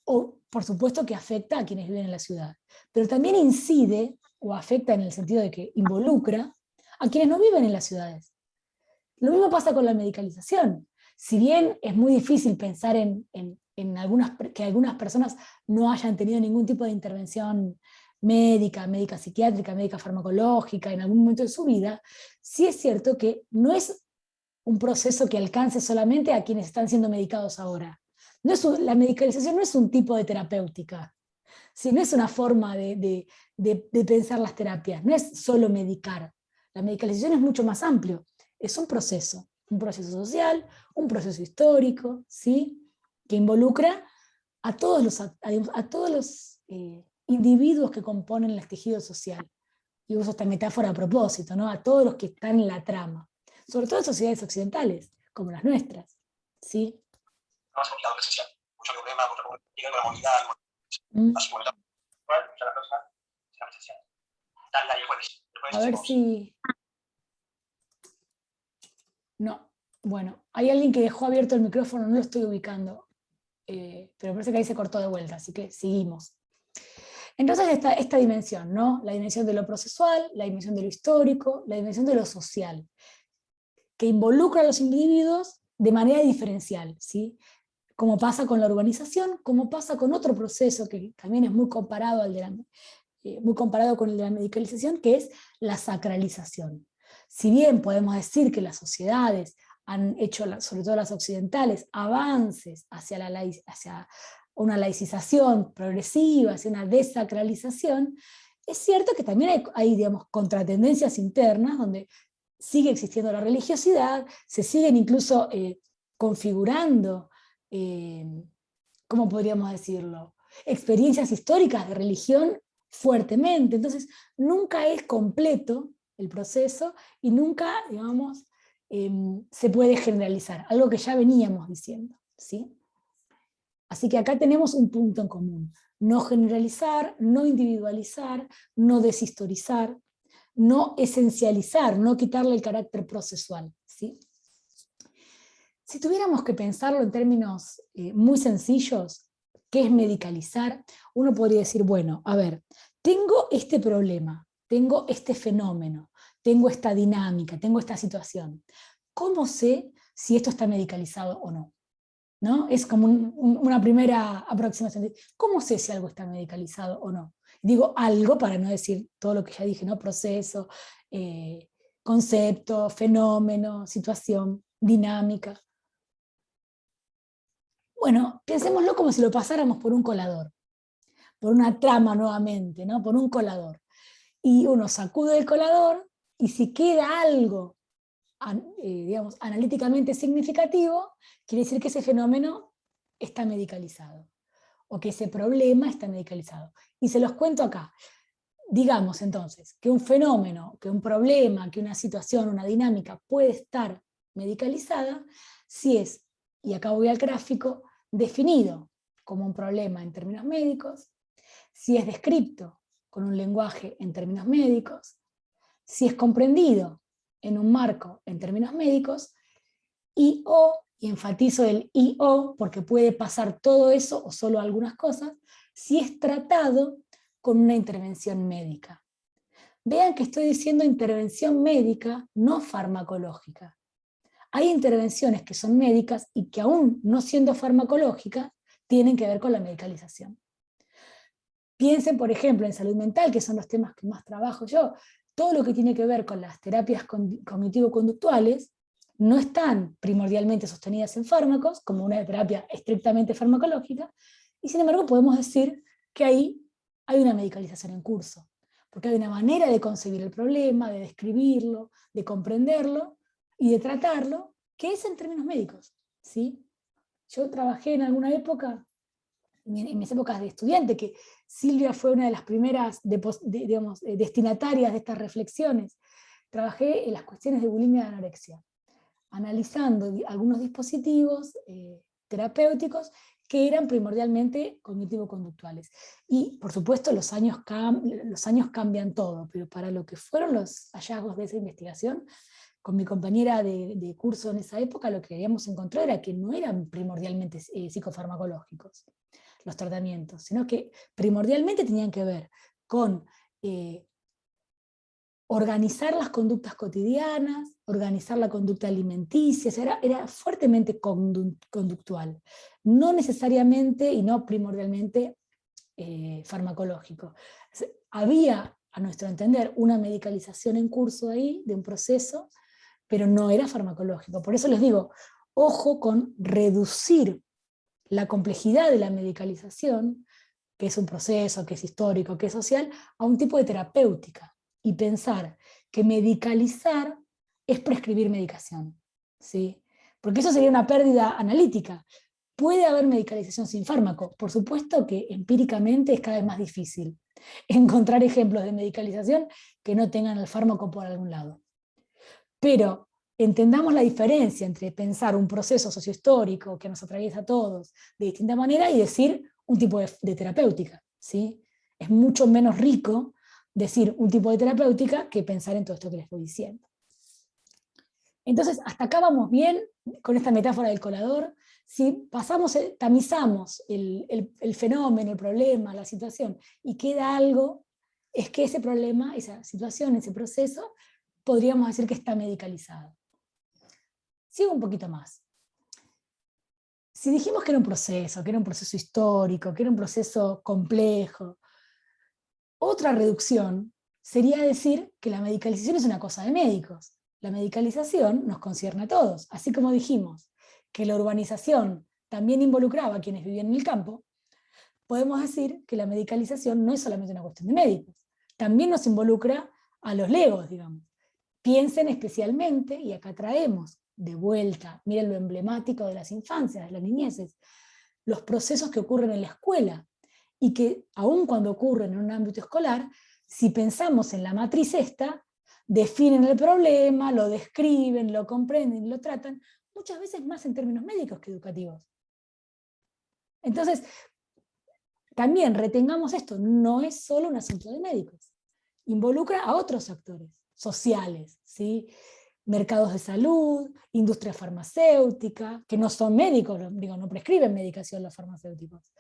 o por supuesto que afecta a quienes viven en la ciudad. Pero también incide, o afecta en el sentido de que involucra, a quienes no viven en las ciudades. Lo mismo pasa con la medicalización. Si bien es muy difícil pensar que algunas personas no hayan tenido ningún tipo de intervención médica psiquiátrica, médica farmacológica en algún momento de su vida, sí es cierto que no es un proceso que alcance solamente a quienes están siendo medicados ahora. La medicalización no es un tipo de terapéutica, no es una forma de pensar las terapias, no es solo medicar. La medicalización es mucho más amplio, es un proceso social, un proceso histórico, ¿sí? Que involucra a todos los individuos que componen el tejido social. Y uso esta metáfora a propósito, ¿no? A todos los que están en la trama, sobre todo en sociedades occidentales, como las nuestras, ¿sí? Más complicado presencial. Mucho problema, mucha comunicación con la movilidad, así como la próxima será presencial. Dale, el jueves. A ver si... No, bueno, hay alguien que dejó abierto el micrófono, no lo estoy ubicando, pero parece que ahí se cortó de vuelta, así que seguimos. Entonces esta dimensión, ¿no? La dimensión de lo procesual, la dimensión de lo histórico, la dimensión de lo social, que involucra a los individuos de manera diferencial, ¿sí? Como pasa con la urbanización, como pasa con otro proceso que también es muy comparado con el de la medicalización, que es la sacralización. Si bien podemos decir que las sociedades han hecho, sobre todo las occidentales, avances hacia una laicización progresiva, hacia una desacralización, es cierto que también hay digamos, contratendencias internas donde sigue existiendo la religiosidad, se siguen incluso configurando, ¿cómo podríamos decirlo? Experiencias históricas de religión fuertemente. Entonces, nunca es completo el proceso y nunca, digamos, se puede generalizar, algo que ya veníamos diciendo, ¿sí? Así que acá tenemos un punto en común: no generalizar, no individualizar, no deshistorizar, no esencializar, no quitarle el carácter procesual, ¿sí? Si tuviéramos que pensarlo en términos muy sencillos, ¿qué es medicalizar? Uno podría decir, bueno, a ver, tengo este problema, tengo este fenómeno, tengo esta dinámica, tengo esta situación. ¿Cómo sé si esto está medicalizado o no? ¿No? Es como una primera aproximación. ¿Cómo sé si algo está medicalizado o no? Digo algo para no decir todo lo que ya dije, ¿no? Proceso, concepto, fenómeno, situación, dinámica. Bueno, pensémoslo como si lo pasáramos por un colador, por una trama nuevamente, ¿no? Por un colador. Y uno sacude el colador y si queda algo, digamos, analíticamente significativo, quiere decir que ese fenómeno está medicalizado, o que ese problema está medicalizado. Y se los cuento acá. Digamos entonces que un fenómeno, que un problema, que una situación, una dinámica puede estar medicalizada si es, y acá voy al gráfico, definido como un problema en términos médicos, si es descrito con un lenguaje en términos médicos, si es comprendido en un marco en términos médicos, y enfatizo el y/o porque puede pasar todo eso o solo algunas cosas, si es tratado con una intervención médica. Vean que estoy diciendo intervención médica, no farmacológica. Hay intervenciones que son médicas y que aún no siendo farmacológicas, tienen que ver con la medicalización. Piensen, por ejemplo, en salud mental, que son los temas que más trabajo yo. Todo lo que tiene que ver con las terapias cognitivo-conductuales no están primordialmente sostenidas en fármacos, como una terapia estrictamente farmacológica, y sin embargo podemos decir que ahí hay una medicalización en curso, porque hay una manera de concebir el problema, de describirlo, de comprenderlo y de tratarlo, que es en términos médicos, ¿sí? Yo trabajé en alguna época, en mis épocas de estudiante, que Silvia fue una de las primeras destinatarias de estas reflexiones. Trabajé en las cuestiones de bulimia y anorexia. analizando algunos dispositivos terapéuticos que eran primordialmente cognitivo-conductuales. Y por supuesto los años cambian todo, pero para lo que fueron los hallazgos de esa investigación, con mi compañera de curso en esa época, lo que habíamos encontrado era que no eran primordialmente psicofarmacológicos los tratamientos, sino que primordialmente tenían que ver con organizar las conductas cotidianas, organizar la conducta alimenticia, era fuertemente conductual, no necesariamente y no primordialmente farmacológico. Había, a nuestro entender, una medicalización en curso ahí, de un proceso, pero no era farmacológico. Por eso les digo, ojo con reducir la complejidad de la medicalización, que es un proceso, que es histórico, que es social, a un tipo de terapéutica, y pensar que medicalizar es prescribir medicación, ¿sí? Porque eso sería una pérdida analítica. ¿Puede haber medicalización sin fármaco? Por supuesto que empíricamente es cada vez más difícil encontrar ejemplos de medicalización que no tengan el fármaco por algún lado. Pero entendamos la diferencia entre pensar un proceso sociohistórico que nos atraviesa a todos de distinta manera y decir un tipo de terapéutica, ¿sí? Es mucho menos rico decir un tipo de terapéutica que pensar en todo esto que les estoy diciendo. Entonces, hasta acá vamos bien con esta metáfora del colador. Si pasamos, tamizamos el fenómeno, el problema, la situación, y queda algo, es que ese problema, esa situación, ese proceso, podríamos decir que está medicalizado. Sigo un poquito más. Si dijimos que era un proceso histórico, que era un proceso complejo, otra reducción sería decir que la medicalización es una cosa de médicos. La medicalización nos concierne a todos. Así como dijimos que la urbanización también involucraba a quienes vivían en el campo, podemos decir que la medicalización no es solamente una cuestión de médicos. También nos involucra a los legos, digamos. Piensen especialmente, y acá traemos de vuelta, miren lo emblemático de las infancias, de las niñeces, los procesos que ocurren en la escuela, y que aun cuando ocurren en un ámbito escolar, si pensamos en la matriz esta, definen el problema, lo describen, lo comprenden, lo tratan, muchas veces más en términos médicos que educativos. Entonces, también retengamos esto, no es solo un asunto de médicos, involucra a otros actores sociales, ¿sí? Mercados de salud, industria farmacéutica, que no son médicos, digo, no prescriben medicación los farmacéuticos.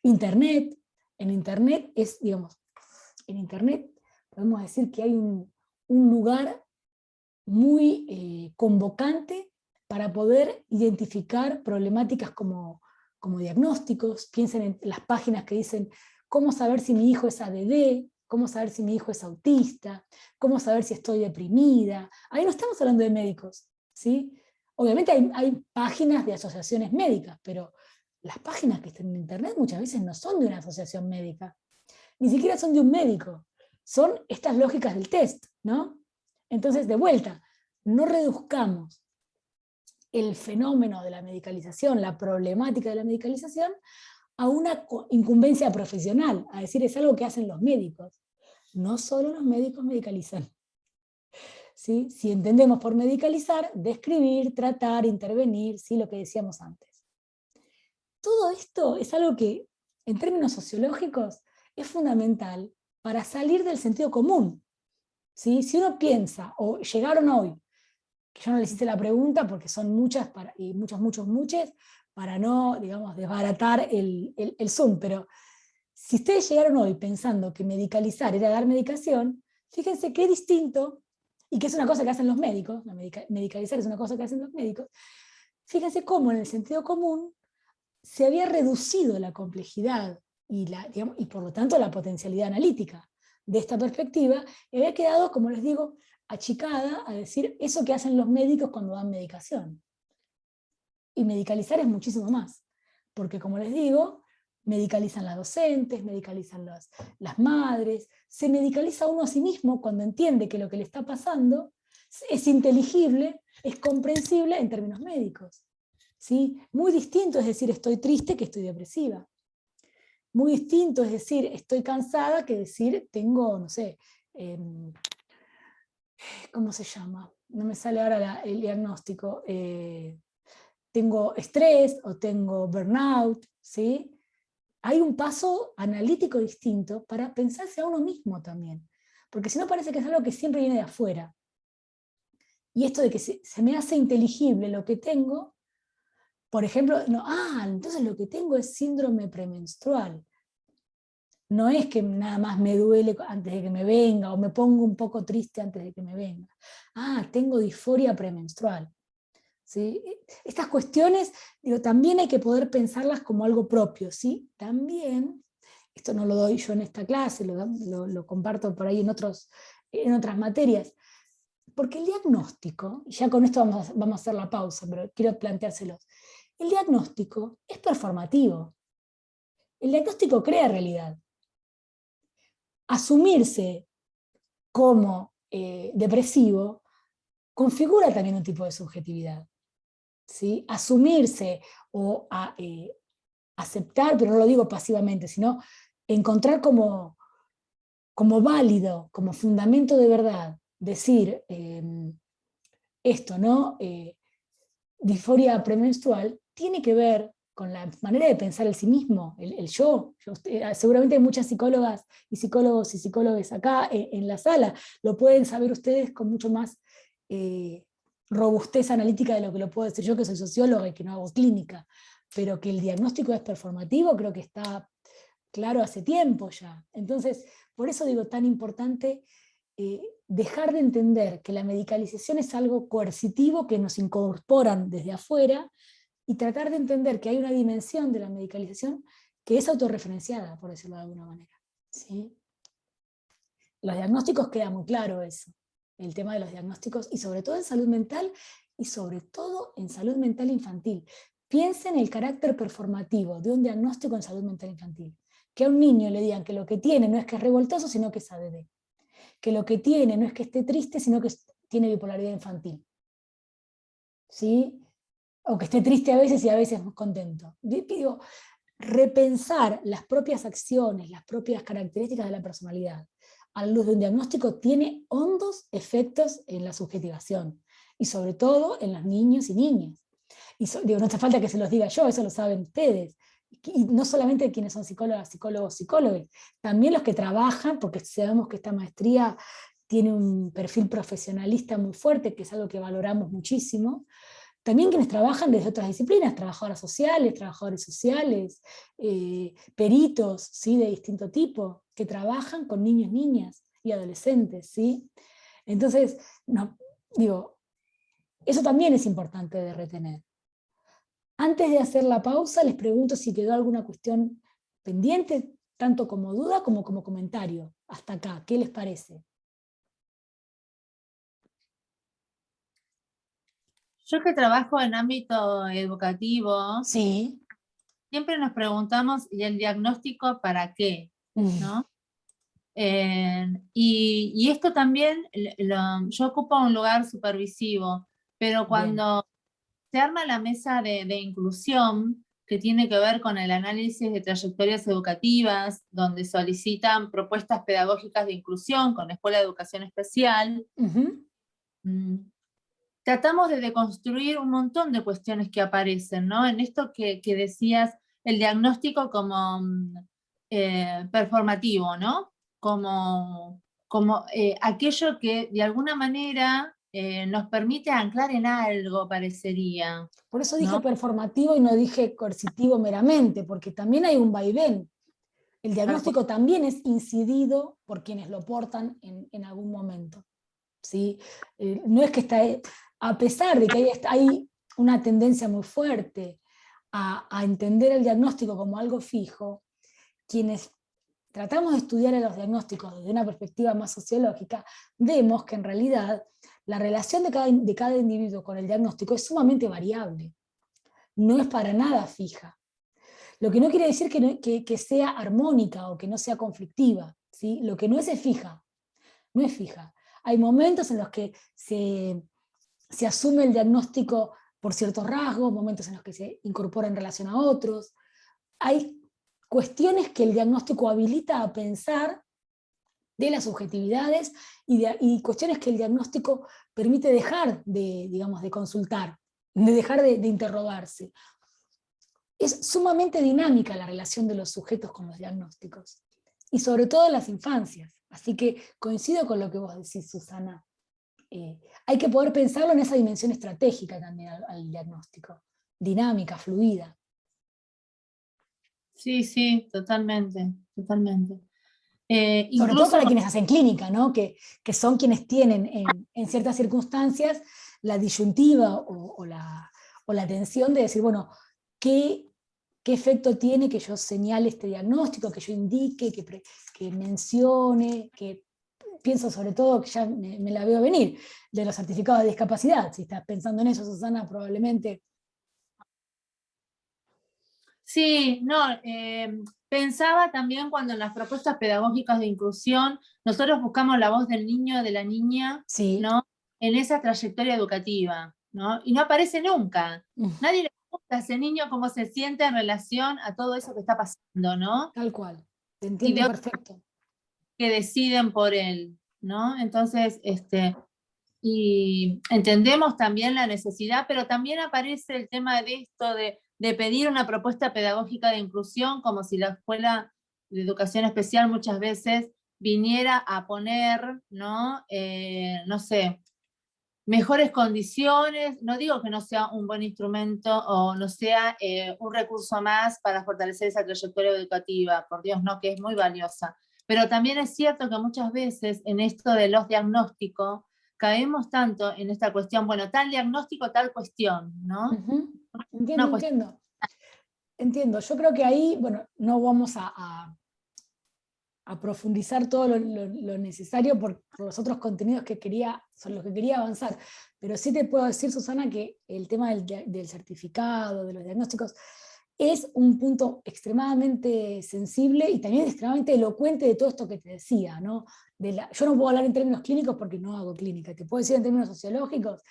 Internet, en Internet es, digamos, en Internet podemos decir que hay un lugar muy convocante para poder identificar problemáticas como diagnósticos. Piensen en las páginas que dicen cómo saber si mi hijo es ADD, cómo saber si mi hijo es autista, cómo saber si estoy deprimida. Ahí no estamos hablando de médicos, ¿sí? Obviamente hay páginas de asociaciones médicas, pero las páginas que están en Internet muchas veces no son de una asociación médica, ni siquiera son de un médico, son estas lógicas del test, ¿no? Entonces, de vuelta, no reduzcamos el fenómeno de la medicalización, la problemática de la medicalización, a una incumbencia profesional, a decir, es algo que hacen los médicos. No solo los médicos medicalizan. ¿Sí? Si entendemos por medicalizar, describir, tratar, intervenir, ¿sí? Lo que decíamos antes. Todo esto es algo que, en términos sociológicos, es fundamental para salir del sentido común. ¿Sí? Si uno piensa, o llegaron hoy, que yo no les hice la pregunta porque son muchas, y muchos, para no, digamos, desbaratar el Zoom, pero si ustedes llegaron hoy pensando que medicalizar era dar medicación, fíjense qué distinto, y que es una cosa que hacen los médicos, medicalizar es una cosa que hacen los médicos, fíjense cómo en el sentido común se había reducido la complejidad y por lo tanto la potencialidad analítica de esta perspectiva, y había quedado, como les digo, achicada a decir eso que hacen los médicos cuando dan medicación. Y medicalizar es muchísimo más, porque como les digo, medicalizan las docentes, medicalizan las madres, se medicaliza uno a sí mismo cuando entiende que lo que le está pasando es inteligible, es comprensible en términos médicos. ¿Sí? Muy distinto es decir estoy triste que estoy depresiva. Muy distinto es decir estoy cansada que decir tengo, no sé, ¿cómo se llama? no me sale ahora el diagnóstico, tengo estrés o tengo burnout, ¿sí? Hay un paso analítico distinto para pensarse a uno mismo también, porque si no parece que es algo que siempre viene de afuera. Y esto de que se me hace inteligible lo que tengo, por ejemplo, entonces lo que tengo es síndrome premenstrual. No es que nada más me duele antes de que me venga, o me pongo un poco triste antes de que me venga. Tengo disforia premenstrual. ¿Sí? Estas cuestiones, también hay que poder pensarlas como algo propio, ¿sí? También, esto no lo doy yo en esta clase, lo comparto por ahí en otras materias, porque el diagnóstico, y ya con esto vamos a hacer la pausa, pero quiero planteárselo, el diagnóstico es performativo. El diagnóstico crea realidad. Asumirse como depresivo configura también un tipo de subjetividad. ¿Sí? Asumirse o aceptar, pero no lo digo pasivamente, sino encontrar como válido, como fundamento de verdad, decir esto, ¿no? Disforia premenstrual, tiene que ver con la manera de pensar el sí mismo, el yo. Seguramente hay muchas psicólogas y psicólogos y psicólogas acá en la sala, lo pueden saber ustedes con mucho más robustez analítica de lo que lo puedo decir yo, que soy socióloga y que no hago clínica, pero que el diagnóstico es performativo, creo que está claro hace tiempo ya. Entonces, por eso digo, tan importante dejar de entender que la medicalización es algo coercitivo que nos incorporan desde afuera, y tratar de entender que hay una dimensión de la medicalización que es autorreferenciada, por decirlo de alguna manera. ¿Sí? Los diagnósticos queda muy claro eso, el tema de los diagnósticos, y sobre todo en salud mental, y sobre todo en salud mental infantil. Piensen en el carácter performativo de un diagnóstico en salud mental infantil. Que a un niño le digan que lo que tiene no es que es revoltoso, sino que es ADD. Que lo que tiene no es que esté triste, sino que tiene bipolaridad infantil. ¿Sí? O que esté triste a veces y a veces muy contento. Digo, repensar las propias acciones, las propias características de la personalidad a la luz de un diagnóstico tiene hondos efectos en la subjetivación, y sobre todo en los niños y niñas. Y no hace falta que se los diga yo, eso lo saben ustedes. Y no solamente quienes son psicólogas, psicólogos, psicólogos, también los que trabajan, porque sabemos que esta maestría tiene un perfil profesionalista muy fuerte, que es algo que valoramos muchísimo. También quienes trabajan desde otras disciplinas, trabajadores sociales, peritos, ¿sí? De distinto tipo, que trabajan con niños, niñas y adolescentes. ¿Sí? Entonces, eso también es importante de retener. Antes de hacer la pausa, les pregunto si quedó alguna cuestión pendiente, tanto como duda como comentario. Hasta acá, ¿qué les parece? Yo que trabajo en ámbito educativo, Sí. siempre nos preguntamos, ¿y el diagnóstico para qué? ¿No? Y esto también, yo ocupo un lugar supervisivo, pero cuando se arma la mesa de inclusión, que tiene que ver con el análisis de trayectorias educativas, donde solicitan propuestas pedagógicas de inclusión con la Escuela de Educación Especial, tratamos de deconstruir un montón de cuestiones que aparecen, ¿no? En esto que decías, el diagnóstico como performativo, ¿no? Como aquello que de alguna manera nos permite anclar en algo, parecería. Por eso dije ¿no? performativo y no dije coercitivo meramente, porque también hay un vaivén. El diagnóstico también es incidido por quienes lo portan en algún momento. ¿Sí? No es que está, a pesar de que hay una tendencia muy fuerte a entender el diagnóstico como algo fijo, quienes tratamos de estudiar los diagnósticos desde una perspectiva más sociológica, vemos que en realidad la relación de cada individuo con el diagnóstico es sumamente variable, no es para nada fija. Lo que no quiere decir que sea armónica o que no sea conflictiva, ¿sí? Lo que no es fija, no es fija. Hay momentos en los que se asume el diagnóstico por ciertos rasgos, momentos en los que se incorpora en relación a otros. Hay cuestiones que el diagnóstico habilita a pensar de las subjetividades y cuestiones que el diagnóstico permite dejar de, digamos, de consultar, de dejar de interrogarse. Es sumamente dinámica la relación de los sujetos con los diagnósticos, y sobre todo en las infancias. Así que coincido con lo que vos decís, Susana. Hay que poder pensarlo en esa dimensión estratégica también al diagnóstico, dinámica, fluida. Sí, sí, totalmente, totalmente. Sobre Incluso todo para quienes hacen clínica, ¿no? Que son quienes tienen en ciertas circunstancias la disyuntiva o la tensión de decir, bueno, ¿qué efecto tiene que yo señale este diagnóstico, que yo indique, que mencione, que pienso sobre todo, que ya me la veo venir, de los certificados de discapacidad? Si estás pensando en eso, Susana, probablemente. sí, no, pensaba también cuando en las propuestas pedagógicas de inclusión, nosotros buscamos la voz del niño, de la niña, Sí. ¿no? En esa trayectoria educativa, ¿no? Y no aparece nunca. Nadie le pregunta a ese niño cómo se siente en relación a todo eso que está pasando, ¿no? Tal cual, te Y entiendo de perfecto. que deciden por él, ¿no? Entonces, y entendemos también la necesidad, pero también aparece el tema de esto de pedir una propuesta pedagógica de inclusión, como si la escuela de educación especial muchas veces viniera a poner, ¿no? No sé, mejores condiciones, no digo que no sea un buen instrumento o no sea un recurso más para fortalecer esa trayectoria educativa, por Dios, no, que es muy valiosa. Pero también es cierto que muchas veces en esto de los diagnósticos caemos tanto en esta cuestión, bueno, tal diagnóstico, tal cuestión, ¿no? Entiendo, Una cuestión. entiendo. Entiendo. Yo creo que ahí, bueno, no vamos a profundizar todo lo necesario por los otros contenidos son los que quería avanzar. Pero sí te puedo decir, Susana, que el tema del certificado, de los diagnósticos, es un punto extremadamente sensible y también extremadamente elocuente de todo esto que te decía, ¿no? Yo no puedo hablar en términos clínicos porque no hago clínica, te puedo decir en términos sociológicos,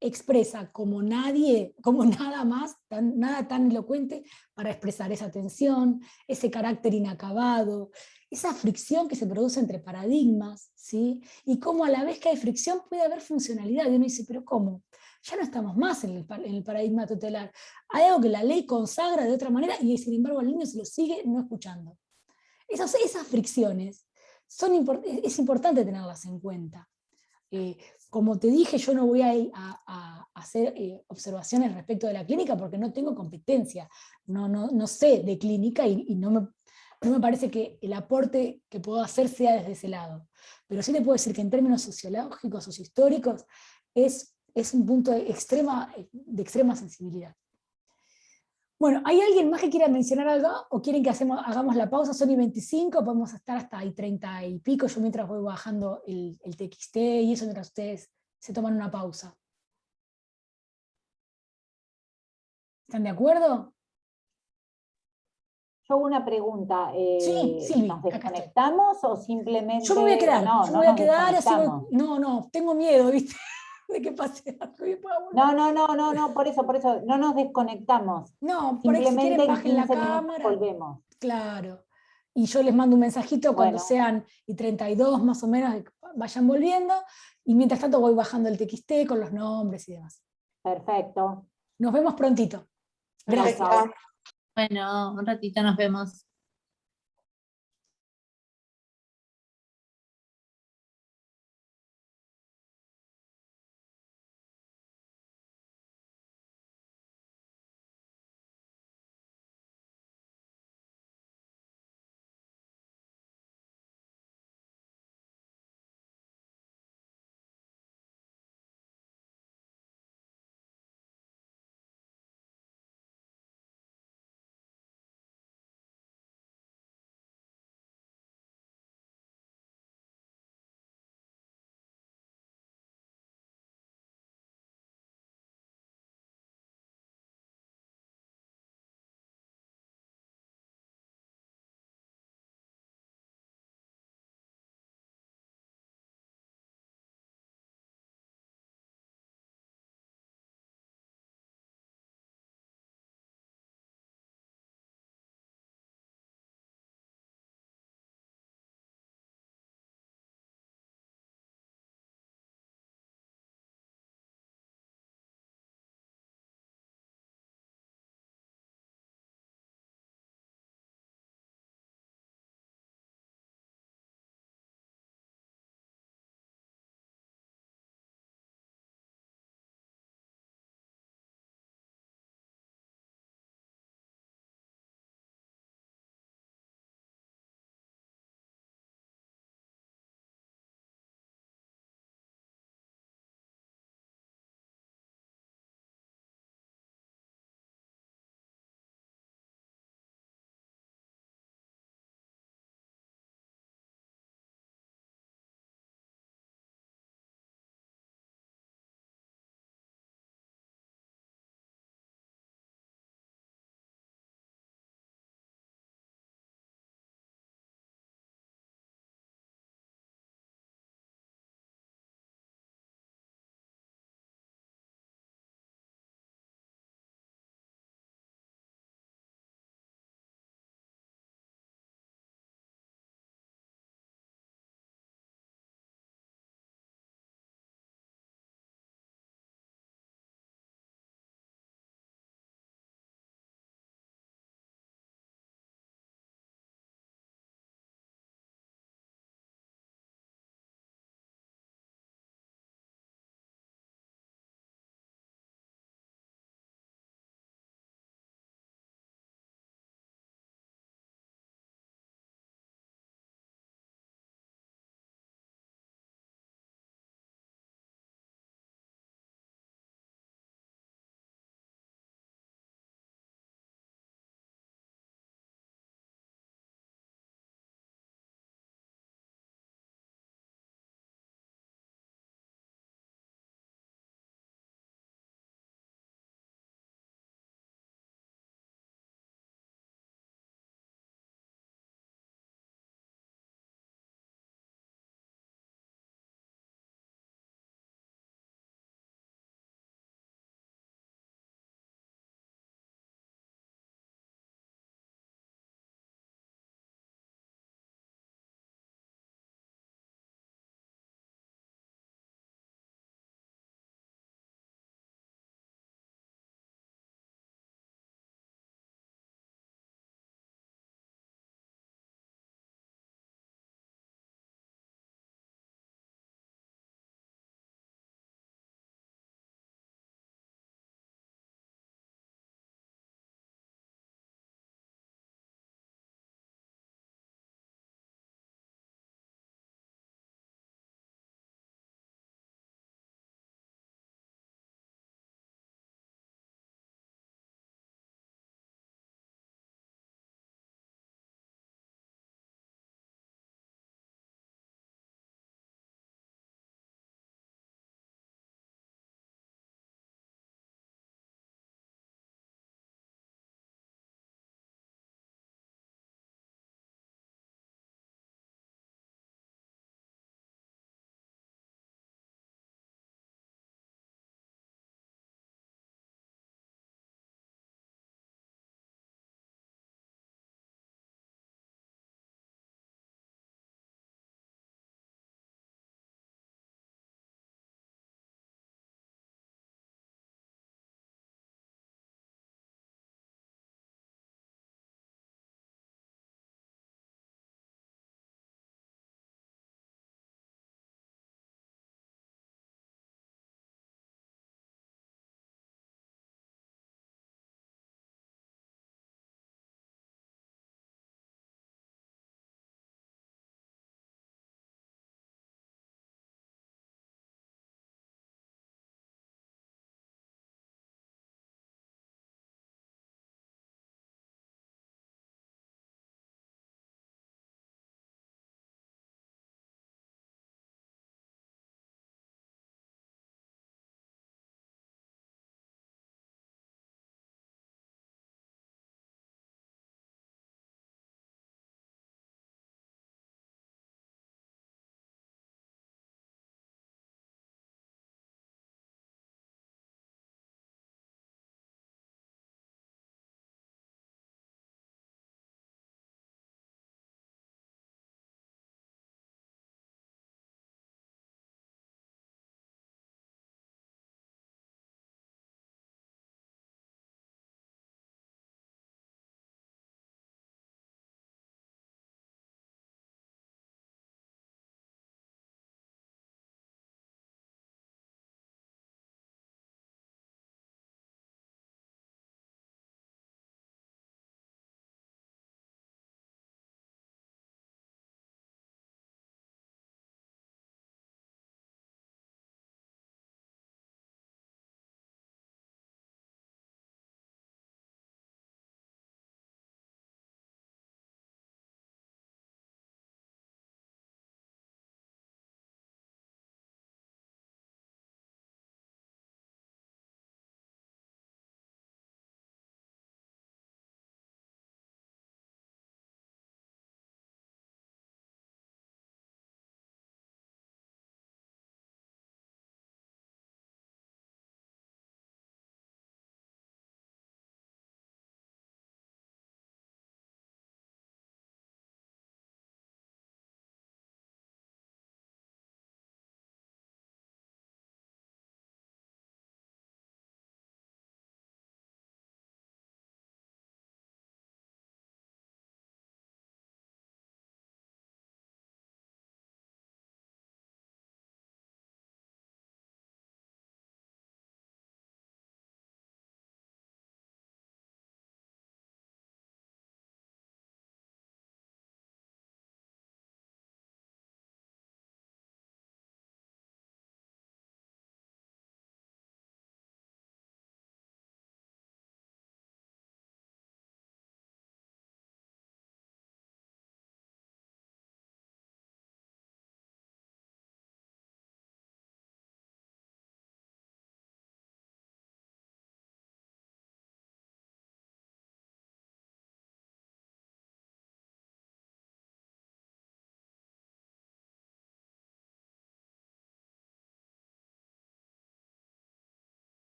expresa como nadie, como nada más, nada tan elocuente para expresar esa tensión, ese carácter inacabado, esa fricción que se produce entre paradigmas, ¿sí? Y cómo a la vez que hay fricción puede haber funcionalidad. Y uno dice, pero ¿cómo? Ya no estamos más en el paradigma tutelar. Hay algo que la ley consagra de otra manera y sin embargo el niño se lo sigue no escuchando. Esas fricciones es importante tenerlas en cuenta. Como te dije, yo no voy a hacer observaciones respecto de la clínica porque no tengo competencia, no sé de clínica y no me parece que el aporte que puedo hacer sea desde ese lado. Pero sí te puedo decir que en términos sociológicos, sociohistóricos, es un punto de extrema sensibilidad. Bueno, ¿hay alguien más que quiera mencionar algo o quieren que hagamos la pausa? Son y 25, podemos estar hasta ahí 30 y pico, yo mientras voy bajando el TXT y eso mientras ustedes se toman una pausa. ¿Están de acuerdo? Yo hago una pregunta. Sí, Silvi, ¿Nos acá estoy. desconectamos o simplemente Yo me voy a quedar, no, yo me no voy a nos quedar así voy, desconectamos? no, tengo miedo, ¿viste? De que pase algo y pueda volver. No, por eso, no nos desconectamos. No, por ahí si Simplemente quieren en bajen la 15 minutos cámara. volvemos. Claro. Y yo les mando un mensajito cuando Bueno, sean y 32 más o menos, de que vayan volviendo, y mientras tanto voy bajando el TXT con los nombres y demás. perfecto. Nos vemos prontito. Gracias. Chau, chau. Bueno, un ratito nos vemos.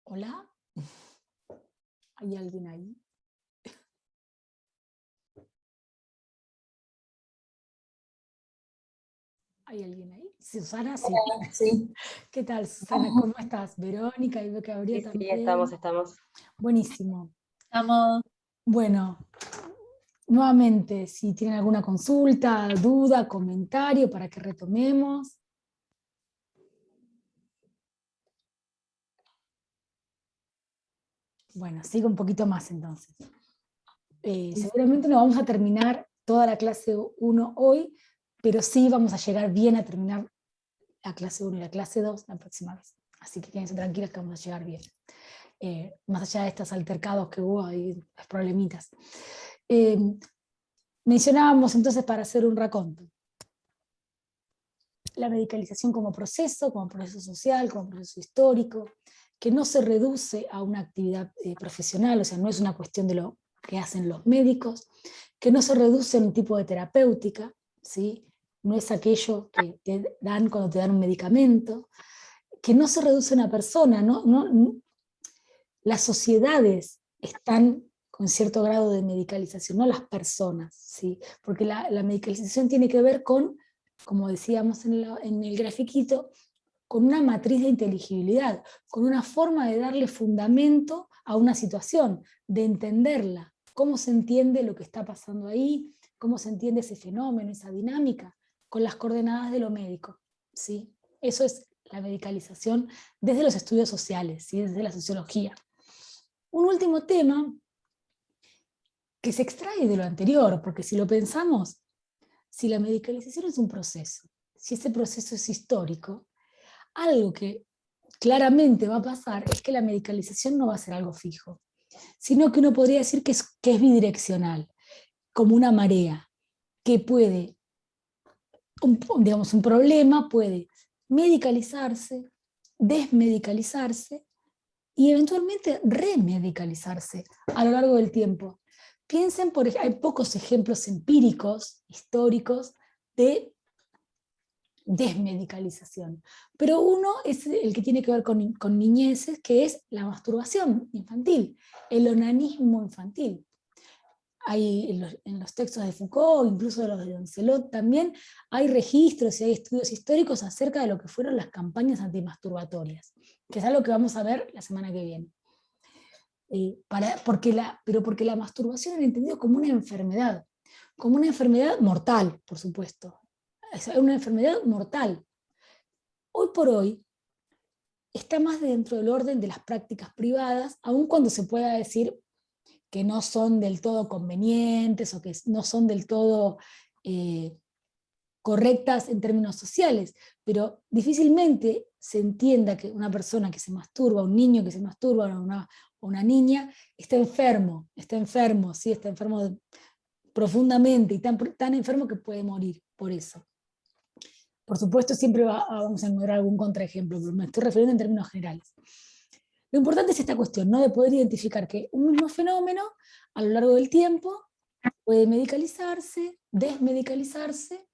¿Hola? ¿Hay alguien ahí? ¿Hay alguien ahí? Susana, sí. Hola, sí, ¿Qué tal, Susana? ¿Cómo estás? Verónica, y veo que habría sí, sí, también. estamos. Buenísimo. Estamos, Bueno, nuevamente, si tienen alguna consulta, duda, comentario para que retomemos. Bueno, sigo un poquito más entonces. Seguramente no vamos a terminar toda la clase 1 hoy, pero sí vamos a llegar bien a terminar la clase 1 y la clase 2 la próxima vez. Así que quédense tranquilas que vamos a llegar bien. Más allá de estos altercados que hubo ahí, los problemitas. Mencionábamos entonces, para hacer un raconto, la medicalización como proceso social, como proceso histórico, que no se reduce a una actividad profesional, o sea, no es una cuestión de lo que hacen los médicos, que no se reduce a un tipo de terapéutica, ¿sí? No es aquello que te dan cuando te dan un medicamento, que no se reduce a una persona, las sociedades están con cierto grado de medicalización, no las personas, ¿sí? Porque la medicalización tiene que ver con, como decíamos en el grafiquito, con una matriz de inteligibilidad, con una forma de darle fundamento a una situación, de entenderla, cómo se entiende lo que está pasando ahí, cómo se entiende ese fenómeno, esa dinámica, con las coordenadas de lo médico, ¿sí? Eso es la medicalización desde los estudios sociales, ¿sí? Desde la sociología. Un último tema que se extrae de lo anterior, porque si lo pensamos, si la medicalización es un proceso, si ese proceso es histórico, algo que claramente va a pasar es que la medicalización no va a ser algo fijo, sino que uno podría decir que es bidireccional, como una marea, que puede, digamos, un problema puede medicalizarse, desmedicalizarse y eventualmente remedicalizarse a lo largo del tiempo. Piensen, hay pocos ejemplos empíricos, históricos, de desmedicalización, pero uno es el que tiene que ver con niñeces, que es la masturbación infantil, el onanismo infantil. Hay en los textos de Foucault, incluso de los de Lancelot también, hay registros y hay estudios históricos acerca de lo que fueron las campañas antimasturbatorias, que es algo que vamos a ver la semana que viene. Porque la masturbación era entendida como una enfermedad mortal, por supuesto. Es una enfermedad mortal. Hoy por hoy está más dentro del orden de las prácticas privadas, aun cuando se pueda decir que no son del todo convenientes o que no son del todo correctas en términos sociales, pero difícilmente se entienda que una persona que se masturba, un niño que se masturba, una niña, está enfermo, sí, está enfermo profundamente y tan enfermo que puede morir por eso. Por supuesto, siempre vamos a encontrar algún contraejemplo, pero me estoy refiriendo en términos generales. Lo importante es esta cuestión, ¿no? De poder identificar que un mismo fenómeno, a lo largo del tiempo, puede medicalizarse, desmedicalizarse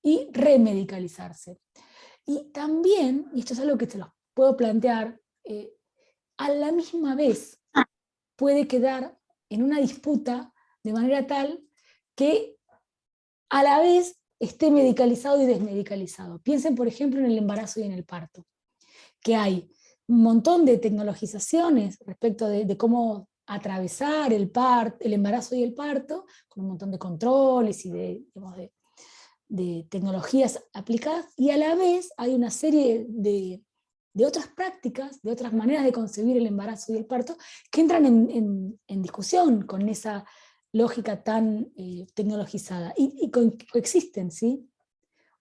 y remedicalizarse. Y también, y esto es algo que te lo puedo plantear, a la misma vez puede quedar en una disputa de manera tal que a la vez esté medicalizado y desmedicalizado. Piensen, por ejemplo, en el embarazo y en el parto, que hay un montón de tecnologizaciones respecto de cómo atravesar el embarazo y el parto, con un montón de controles y de tecnologías aplicadas, y a la vez hay una serie de otras prácticas, de otras maneras de concebir el embarazo y el parto, que entran en discusión con esa lógica tan tecnologizada, y coexisten, ¿sí?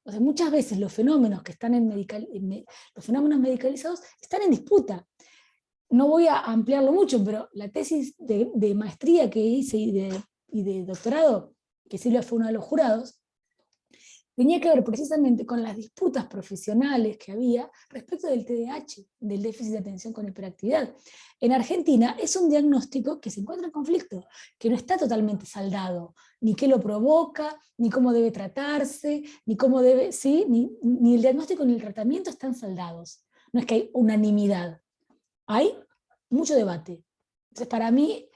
O sea, muchas veces los fenómenos que están los fenómenos medicalizados están en disputa. No voy a ampliarlo mucho, pero la tesis de maestría que hice y de doctorado, que Silvia fue uno de los jurados, tenía que ver precisamente con las disputas profesionales que había respecto del TDAH, del déficit de atención con hiperactividad. En Argentina es un diagnóstico que se encuentra en conflicto, que no está totalmente saldado, ni qué lo provoca, ni cómo debe tratarse, ni cómo debe, ¿sí? Ni el diagnóstico ni el tratamiento están saldados. No es que hay unanimidad. Hay mucho debate. Entonces, para mí,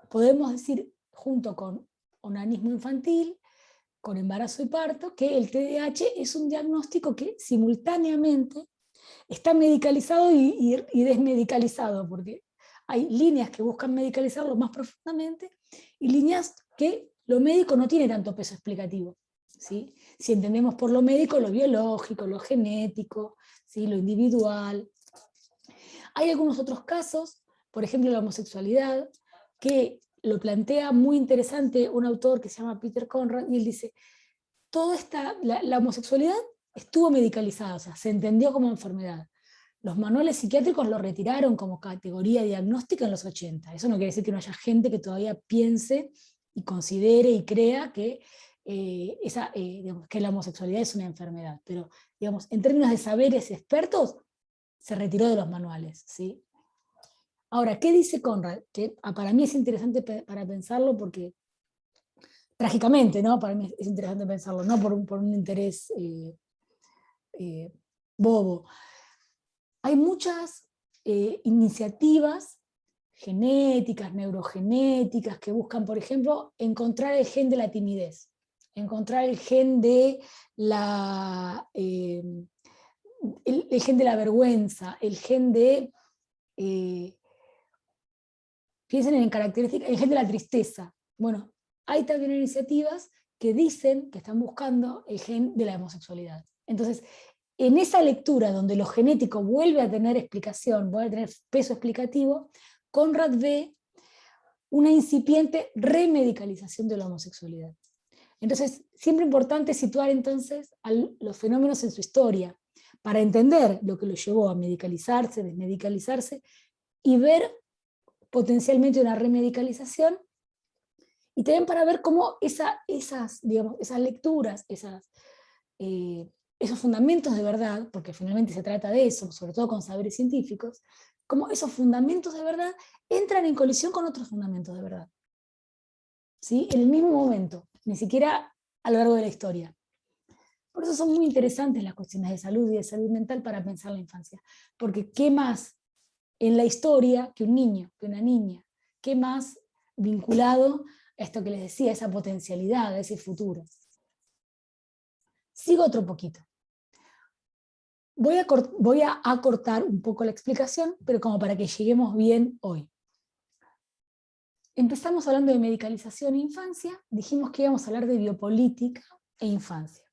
podemos decir, junto con onanismo infantil, con embarazo y parto, que el TDAH es un diagnóstico que simultáneamente está medicalizado y desmedicalizado, porque hay líneas que buscan medicalizarlo más profundamente y líneas que lo médico no tiene tanto peso explicativo, ¿sí? Si entendemos por lo médico lo biológico, lo genético, ¿sí? Lo individual. Hay algunos otros casos, por ejemplo la homosexualidad, que lo plantea muy interesante un autor que se llama Peter Conrad, y él dice, la homosexualidad estuvo medicalizada, o sea, se entendió como enfermedad. Los manuales psiquiátricos lo retiraron como categoría diagnóstica en los 80. Eso no quiere decir que no haya gente que todavía piense y considere y crea que, que la homosexualidad es una enfermedad. Pero, digamos, en términos de saberes expertos, se retiró de los manuales, ¿sí? Ahora, ¿qué dice Conrad? Que para mí es interesante para pensarlo porque, trágicamente, ¿no? Para mí es interesante pensarlo, no por un interés bobo. Hay muchas iniciativas genéticas, neurogenéticas, que buscan, por ejemplo, encontrar el gen de la timidez, encontrar el gen de el gen de la vergüenza, el gen de... piensen en características, el gen de la tristeza. Bueno, hay también iniciativas que dicen que están buscando el gen de la homosexualidad. Entonces, en esa lectura donde lo genético vuelve a tener explicación, vuelve a tener peso explicativo, Conrad ve una incipiente remedicalización de la homosexualidad. Entonces, siempre importante situar entonces los fenómenos en su historia, para entender lo que lo llevó a medicalizarse, desmedicalizarse, y ver potencialmente una remedicalización, y también para ver cómo esas lecturas, esos fundamentos de verdad, porque finalmente se trata de eso, sobre todo con saberes científicos, cómo esos fundamentos de verdad entran en colisión con otros fundamentos de verdad. ¿Sí? En el mismo momento, ni siquiera a lo largo de la historia. Por eso son muy interesantes las cuestiones de salud y de salud mental para pensar la infancia. Porque ¿qué más en la historia que un niño, que una niña? ¿Qué más vinculado a esto que les decía, esa potencialidad, a ese futuro? Sigo otro poquito. Voy a acortar un poco la explicación, pero como para que lleguemos bien hoy. Empezamos hablando de medicalización e infancia, dijimos que íbamos a hablar de biopolítica e infancia.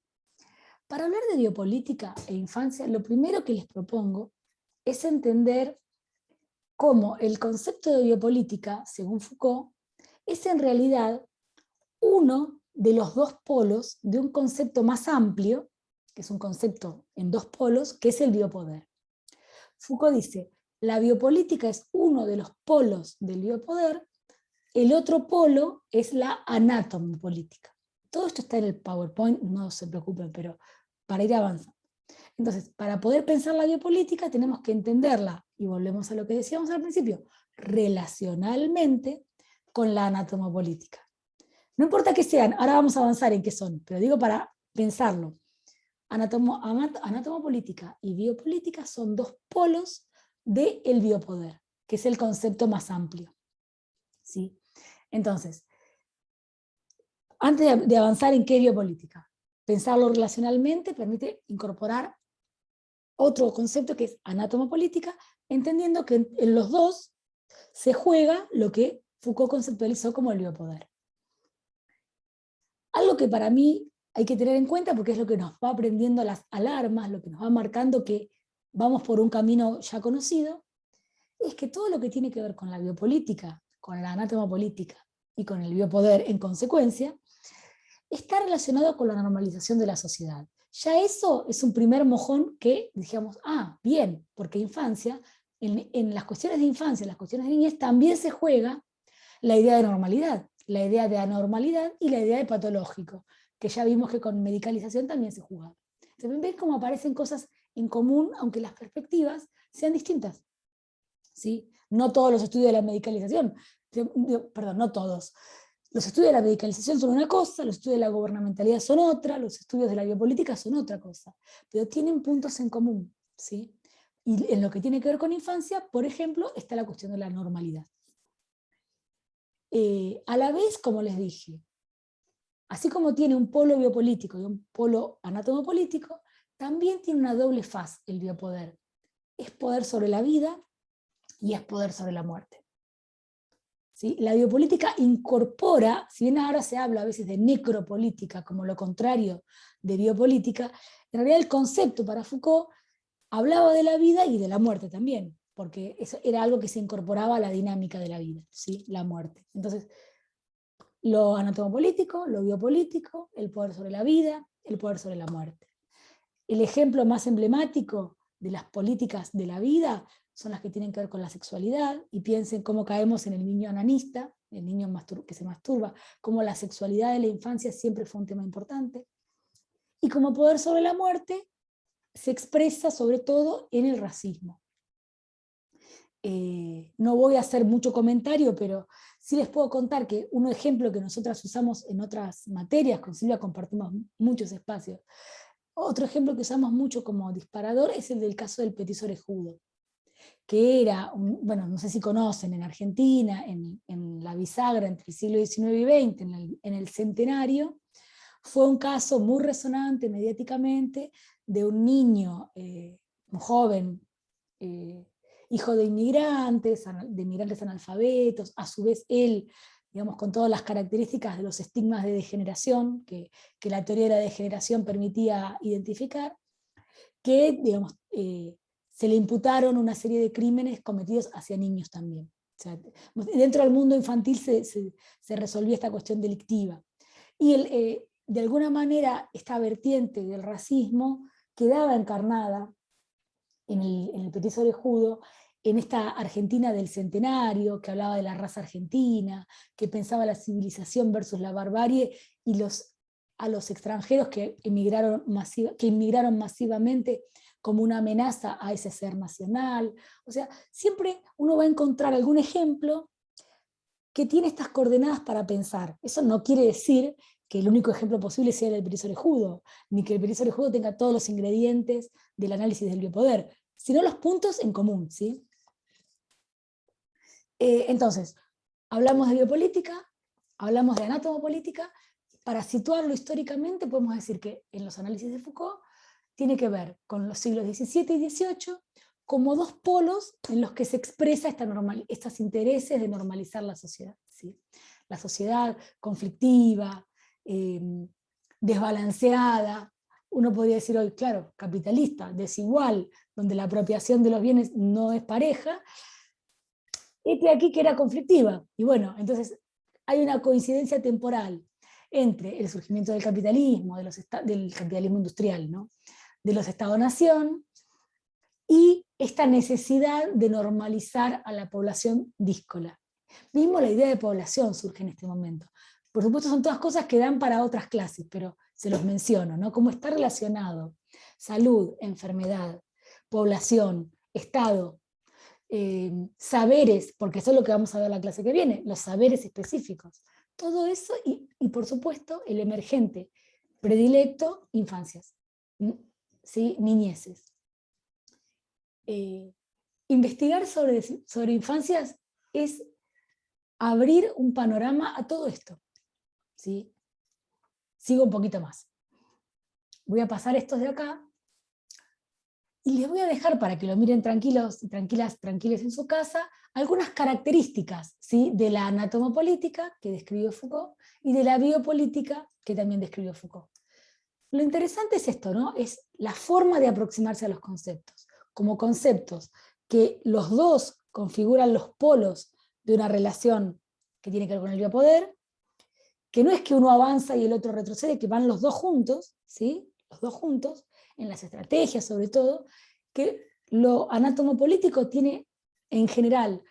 Para hablar de biopolítica e infancia, lo primero que les propongo es entender cómo el concepto de biopolítica, según Foucault, es en realidad uno de los dos polos de un concepto más amplio, que es un concepto en dos polos, que es el biopoder. Foucault dice, la biopolítica es uno de los polos del biopoder, el otro polo es la anatomopolítica. Todo esto está en el PowerPoint, no se preocupen, pero para ir avanzando. Entonces, para poder pensar la biopolítica tenemos que entenderla, y volvemos a lo que decíamos al principio, relacionalmente con la anatomopolítica. No importa qué sean, ahora vamos a avanzar en qué son, pero digo para pensarlo. Anatomopolítica y biopolítica son dos polos del biopoder, que es el concepto más amplio. ¿Sí? Entonces, antes de avanzar en qué es biopolítica, pensarlo relacionalmente permite incorporar otro concepto que es anatomopolítica, entendiendo que en los dos se juega lo que Foucault conceptualizó como el biopoder. Algo que para mí hay que tener en cuenta, porque es lo que nos va prendiendo las alarmas, lo que nos va marcando que vamos por un camino ya conocido, es que todo lo que tiene que ver con la biopolítica, con la anatomopolítica y con el biopoder en consecuencia, está relacionado con la normalización de la sociedad. Ya eso es un primer mojón que dijimos, bien, porque infancia, en las cuestiones de infancia, en las cuestiones de niñez, también se juega la idea de normalidad, la idea de anormalidad y la idea de patológico, que ya vimos que con medicalización también se jugaba. Entonces, ven cómo aparecen cosas en común, aunque las perspectivas sean distintas. ¿Sí? No todos los estudios de la medicalización, perdón, no todos. Los estudios de la medicalización son una cosa, los estudios de la gubernamentalidad son otra, los estudios de la biopolítica son otra cosa, pero tienen puntos en común. ¿Sí? Y en lo que tiene que ver con infancia, por ejemplo, está la cuestión de la normalidad. A la vez, como les dije, así como tiene un polo biopolítico y un polo anatomopolítico, también tiene una doble faz el biopoder. Es poder sobre la vida y es poder sobre la muerte. ¿Sí? La biopolítica incorpora, si bien ahora se habla a veces de necropolítica como lo contrario de biopolítica, en realidad el concepto para Foucault hablaba de la vida y de la muerte también, porque eso era algo que se incorporaba a la dinámica de la vida, ¿sí? La muerte. Entonces, lo anatomopolítico, lo biopolítico, el poder sobre la vida, el poder sobre la muerte. El ejemplo más emblemático de las políticas de la vida son las que tienen que ver con la sexualidad, y piensen cómo caemos en el niño ananista, el niño que se masturba, cómo la sexualidad de la infancia siempre fue un tema importante. Y como poder sobre la muerte, se expresa sobre todo en el racismo. No voy a hacer mucho comentario, pero sí les puedo contar que un ejemplo que nosotras usamos en otras materias, con Silvia compartimos muchos espacios, otro ejemplo que usamos mucho como disparador es el del caso del petiso orejudo, que era, bueno, no sé si conocen, en Argentina, en la bisagra entre el siglo XIX y XX, en el centenario, fue un caso muy resonante mediáticamente de un niño, un joven, hijo de inmigrantes analfabetos, a su vez él, digamos, con todas las características de los estigmas de degeneración que la teoría de la degeneración permitía identificar, que, digamos, se le imputaron una serie de crímenes cometidos hacia niños también. O sea, dentro del mundo infantil se resolvía esta cuestión delictiva. Y de alguna manera esta vertiente del racismo quedaba encarnada en el petiso orejudo, en esta Argentina del centenario, que hablaba de la raza argentina, que pensaba la civilización versus la barbarie, y a los extranjeros que inmigraron masivamente como una amenaza a ese ser nacional. O sea, siempre uno va a encontrar algún ejemplo que tiene estas coordenadas para pensar. Eso no quiere decir que el único ejemplo posible sea el del petiso orejudo, ni que el petiso orejudo tenga todos los ingredientes del análisis del biopoder, sino los puntos en común, ¿sí? Entonces, hablamos de biopolítica, hablamos de anatomopolítica. Para situarlo históricamente podemos decir que en los análisis de Foucault tiene que ver con los siglos XVII y XVIII como dos polos en los que se expresa estos intereses de normalizar la sociedad, ¿sí? La sociedad conflictiva, desbalanceada, uno podría decir hoy, claro, capitalista, desigual, donde la apropiación de los bienes no es pareja, aquí que era conflictiva. Y bueno, entonces hay una coincidencia temporal entre el surgimiento del capitalismo, del capitalismo industrial, ¿no? De los Estado-nación, y esta necesidad de normalizar a la población díscola. Mismo la idea de población surge en este momento. Por supuesto son todas cosas que dan para otras clases, pero se los menciono, ¿no? Cómo está relacionado salud, enfermedad, población, Estado, saberes, porque eso es lo que vamos a ver en la clase que viene, los saberes específicos. Todo eso y por supuesto el emergente predilecto, infancias, ¿sí? Niñeces. Investigar sobre infancias es abrir un panorama a todo esto, ¿sí? Sigo un poquito más. Voy a pasar estos de acá y les voy a dejar, para que lo miren tranquilos y tranquilas en su casa, algunas características, ¿sí? De la anatomopolítica que describió Foucault y de la biopolítica que también describió Foucault. Lo interesante es esto, ¿no? Es la forma de aproximarse a los conceptos, como conceptos que los dos configuran los polos de una relación que tiene que ver con el biopoder, que no es que uno avanza y el otro retrocede, que van los dos juntos, ¿sí? Los dos juntos, en las estrategias sobre todo, que lo anatomopolítico tiene en general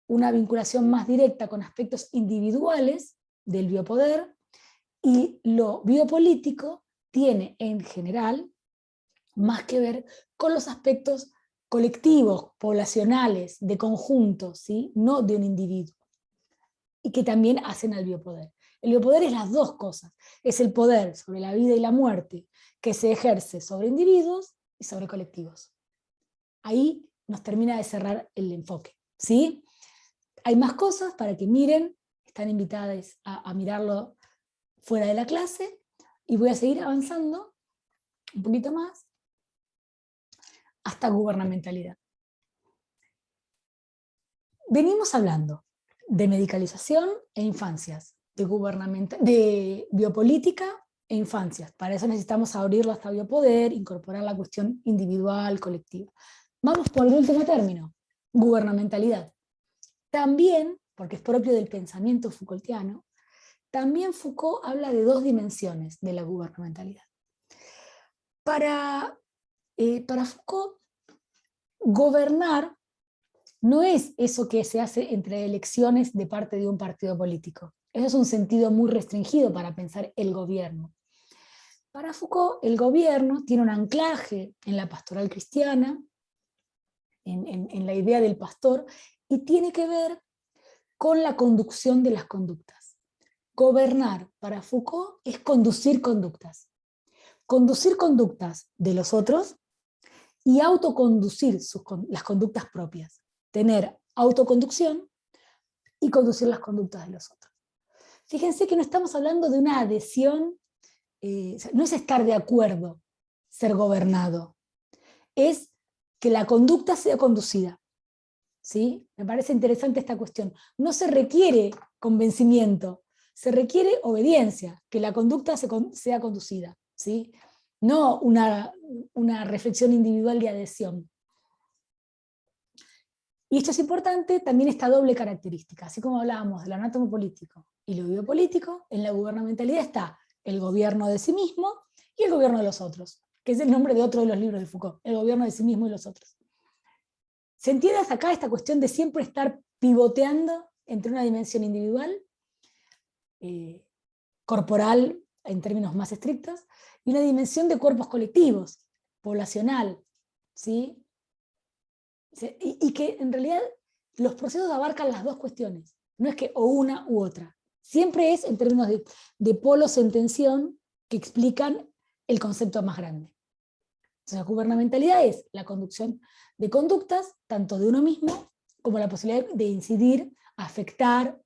una vinculación más directa con aspectos individuales del biopoder, y lo biopolítico tiene en general más que ver con los aspectos colectivos, poblacionales, de conjunto, ¿sí? No de un individuo, y que también hacen al biopoder. El biopoder es las dos cosas, es el poder sobre la vida y la muerte que se ejerce sobre individuos y sobre colectivos. ahí nos termina de cerrar el enfoque, ¿sí? Hay más cosas para que miren, están invitadas a mirarlo fuera de la clase, y voy a seguir avanzando un poquito más hasta gubernamentalidad. Venimos hablando de medicalización e infancias, de biopolítica e infancias. Para eso necesitamos abrirlo hasta biopoder, incorporar la cuestión individual, colectiva. Vamos por el último término, gubernamentalidad. También, porque es propio del pensamiento Foucaultiano, también Foucault habla de dos dimensiones de la gubernamentalidad. Para Foucault, gobernar no es eso que se hace entre elecciones de parte de un partido político. Eso es un sentido muy restringido para pensar el gobierno. Para Foucault, el gobierno tiene un anclaje en la pastoral cristiana, en la idea del pastor, y tiene que ver con la conducción de las conductas. Gobernar para Foucault es conducir conductas. Conducir conductas de los otros y autoconducir las conductas propias. Tener autoconducción y conducir las conductas de los otros. Fíjense que no estamos hablando de una adhesión, no es estar de acuerdo, ser gobernado, es que la conducta sea conducida. ¿Sí? Me parece interesante esta cuestión. No se requiere convencimiento, se requiere obediencia, que la conducta sea conducida, ¿sí? No una reflexión individual de adhesión. Y esto es importante, también esta doble característica, así como hablábamos del anátomo político y lo biopolítico, en la gubernamentalidad está el gobierno de sí mismo y el gobierno de los otros, que es el nombre de otro de los libros de Foucault, el gobierno de sí mismo y los otros. ¿Se entiende hasta acá esta cuestión de siempre estar pivoteando entre una dimensión individual, corporal en términos más estrictos, y una dimensión de cuerpos colectivos, poblacional, ¿sí? Y que en realidad los procesos abarcan las dos cuestiones, no es que o una u otra, siempre es en términos de polos en tensión que explican el concepto más grande. Entonces, la gubernamentalidad es la conducción de conductas, tanto de uno mismo, como la posibilidad de incidir, afectar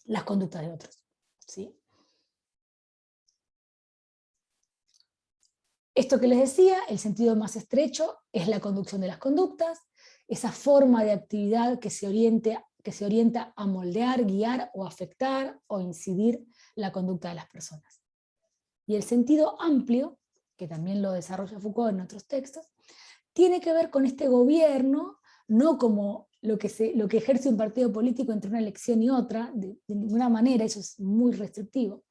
las conductas de otros, ¿sí? Esto que les decía, el sentido más estrecho es la conducción de las conductas, esa forma de actividad que se orienta a moldear, guiar o afectar o incidir la conducta de las personas. Y el sentido amplio, que también lo desarrolla Foucault en otros textos, tiene que ver con este gobierno, no como lo que ejerce un partido político entre una elección y otra, de ninguna manera, eso es muy restrictivo,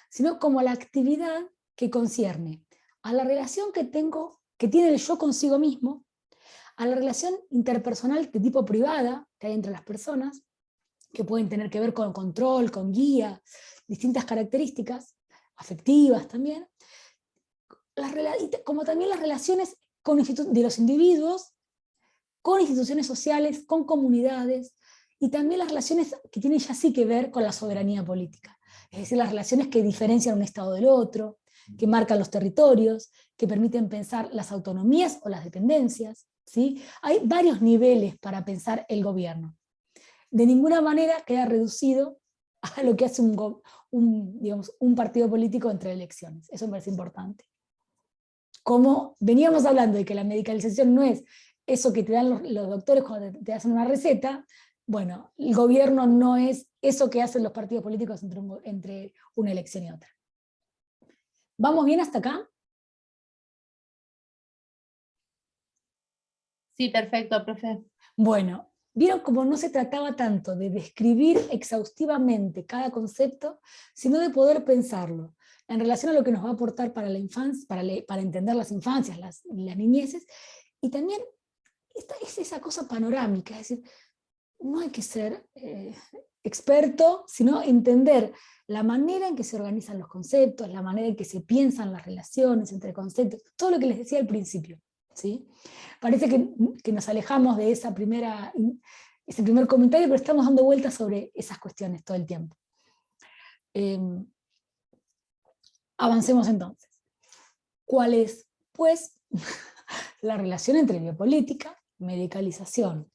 sino como la actividad que concierne a la relación que tiene el yo consigo mismo, a la relación interpersonal de tipo privada que hay entre las personas, que pueden tener que ver con control, con guía, distintas características, afectivas también, como también las relaciones de los individuos, con instituciones sociales, con comunidades, y también las relaciones que tienen ya sí que ver con la soberanía política, es decir, las relaciones que diferencian un Estado del otro, que marcan los territorios, que permiten pensar las autonomías o las dependencias, ¿sí? Hay varios niveles para pensar el gobierno. De ninguna manera queda reducido a lo que hace un partido político entre elecciones, eso me parece importante. Como veníamos hablando de que la medicalización no es eso que te dan los doctores cuando te hacen una receta, bueno, el gobierno no es eso que hacen los partidos políticos entre una elección y otra. ¿Vamos bien hasta acá? Sí, perfecto, profe. Bueno, vieron cómo no se trataba tanto de describir exhaustivamente cada concepto, sino de poder pensarlo en relación a lo que nos va a aportar para la infancia, para entender las infancias, las niñeces, y también es esa cosa panorámica, es decir, no hay que ser experto, sino entender la manera en que se organizan los conceptos, la manera en que se piensan las relaciones entre conceptos, todo lo que les decía al principio, ¿sí? Parece que nos alejamos de ese primer comentario, pero estamos dando vueltas sobre esas cuestiones todo el tiempo. Avancemos entonces. ¿Cuál es, pues, la relación entre biopolítica medicalización,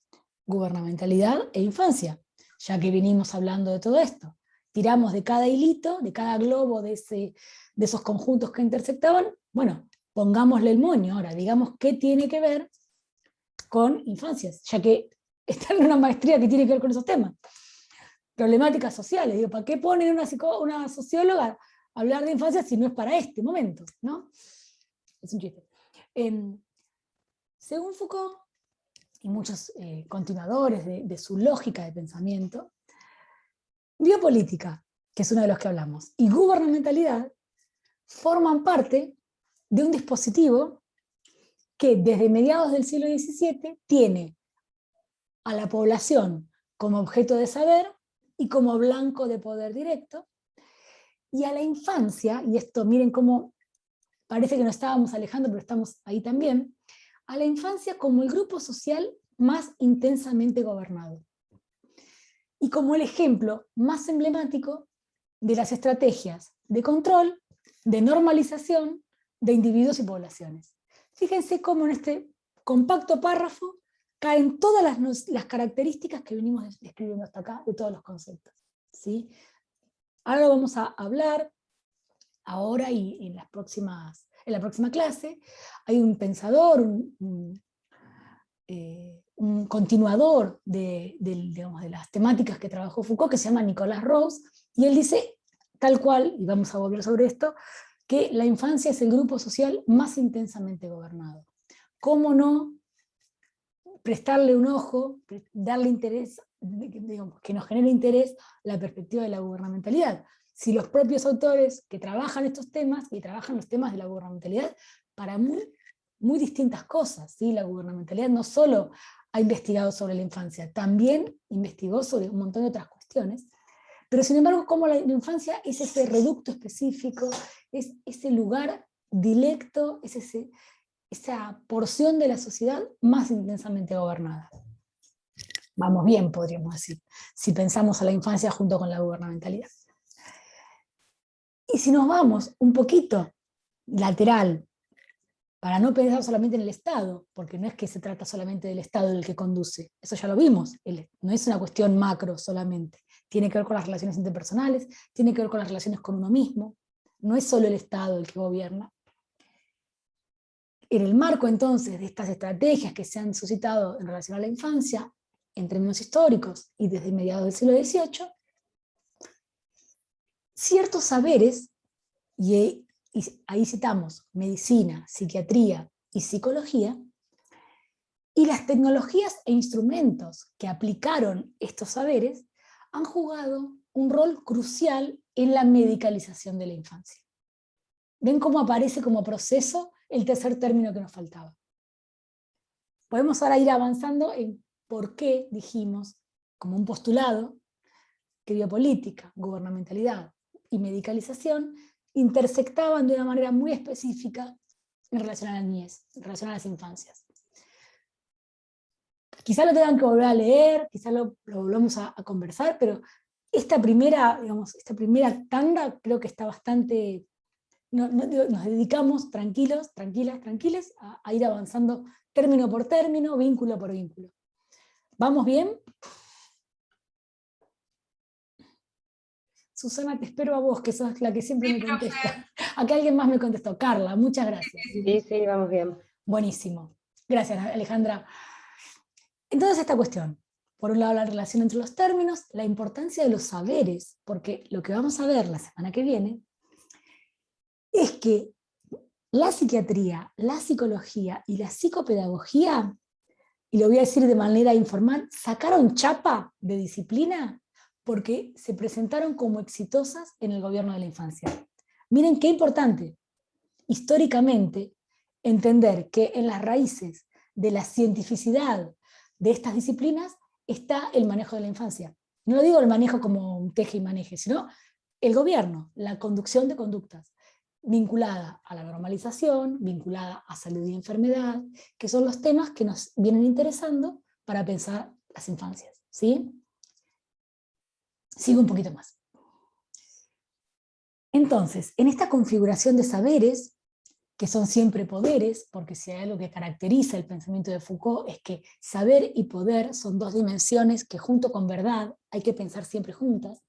gubernamentalidad e infancia, ya que venimos hablando de todo esto. Tiramos de cada hilito, de cada globo, de esos conjuntos que intersectaban, bueno, pongámosle el moño ahora, digamos qué tiene que ver con infancias, ya que está en una maestría que tiene que ver con esos temas. Problemáticas sociales, digo, ¿para qué ponen una socióloga a hablar de infancia si no es para este momento? ¿No? Es un chiste. Según Foucault, y muchos continuadores de su lógica de pensamiento, biopolítica, que es uno de los que hablamos, y gubernamentalidad forman parte de un dispositivo que desde mediados del siglo XVII tiene a la población como objeto de saber y como blanco de poder directo, y a la infancia, y esto miren cómo parece que nos estábamos alejando, pero estamos ahí también, a la infancia como el grupo social más intensamente gobernado, y como el ejemplo más emblemático de las estrategias de control, de normalización de individuos y poblaciones. Fíjense cómo en este compacto párrafo caen todas las características que venimos describiendo hasta acá, de todos los conceptos. ¿Sí? Ahora lo vamos a hablar, ahora y en la próxima clase. Hay un pensador, un continuador de las temáticas que trabajó Foucault, que se llama Nicolas Rose, y él dice, tal cual, y vamos a volver sobre esto, que la infancia es el grupo social más intensamente gobernado. ¿Cómo no prestarle un ojo, darle interés, digamos, que nos genere interés la perspectiva de la gubernamentalidad? Si los propios autores que trabajan estos temas, y trabajan los temas de la gubernamentalidad para muy distintas cosas, ¿sí? La gubernamentalidad no solo ha investigado sobre la infancia, también investigó sobre un montón de otras cuestiones, pero sin embargo, como la infancia es ese reducto específico, es ese lugar dilecto, es esa porción de la sociedad más intensamente gobernada. Vamos bien, podríamos decir, si pensamos a la infancia junto con la gubernamentalidad. Y si nos vamos un poquito lateral, para no pensar solamente en el Estado, porque no es que se trata solamente del Estado el que conduce, eso ya lo vimos, no es una cuestión macro solamente, tiene que ver con las relaciones interpersonales, tiene que ver con las relaciones con uno mismo, no es solo el Estado el que gobierna. En el marco entonces de estas estrategias que se han suscitado en relación a la infancia, en términos históricos y desde mediados del siglo XVIII, ciertos saberes, y ahí citamos medicina, psiquiatría y psicología, y las tecnologías e instrumentos que aplicaron estos saberes han jugado un rol crucial en la medicalización de la infancia. ¿Ven cómo aparece como proceso el tercer término que nos faltaba? Podemos ahora ir avanzando en por qué dijimos, como un postulado, que biopolítica, gubernamentalidad y medicalización intersectaban de una manera muy específica en relación a la niñez, en relación a las infancias. Quizá lo tengan que volver a leer, quizá lo volvamos a conversar, pero esta primera tanda creo que está bastante... nos dedicamos tranquilos, tranquilas, a ir avanzando término por término, vínculo por vínculo. ¿Vamos bien? Susana, te espero a vos, que sos la que siempre me contesta. Acá alguien más me contestó. Carla, muchas gracias. Sí, vamos bien. Buenísimo. Gracias, Alejandra. Entonces esta cuestión, por un lado la relación entre los términos, la importancia de los saberes, porque lo que vamos a ver la semana que viene es que la psiquiatría, la psicología y la psicopedagogía, y lo voy a decir de manera informal, sacaron chapa de disciplina porque se presentaron como exitosas en el gobierno de la infancia. Miren qué importante, históricamente, entender que en las raíces de la cientificidad de estas disciplinas está el manejo de la infancia. No lo digo el manejo como un teje y maneje, sino el gobierno, la conducción de conductas, vinculada a la normalización, vinculada a salud y enfermedad, que son los temas que nos vienen interesando para pensar las infancias. ¿Sí? Sigo un poquito más. Entonces, en esta configuración de saberes, que son siempre poderes, porque si hay algo que caracteriza el pensamiento de Foucault es que saber y poder son dos dimensiones que junto con verdad hay que pensar siempre juntas.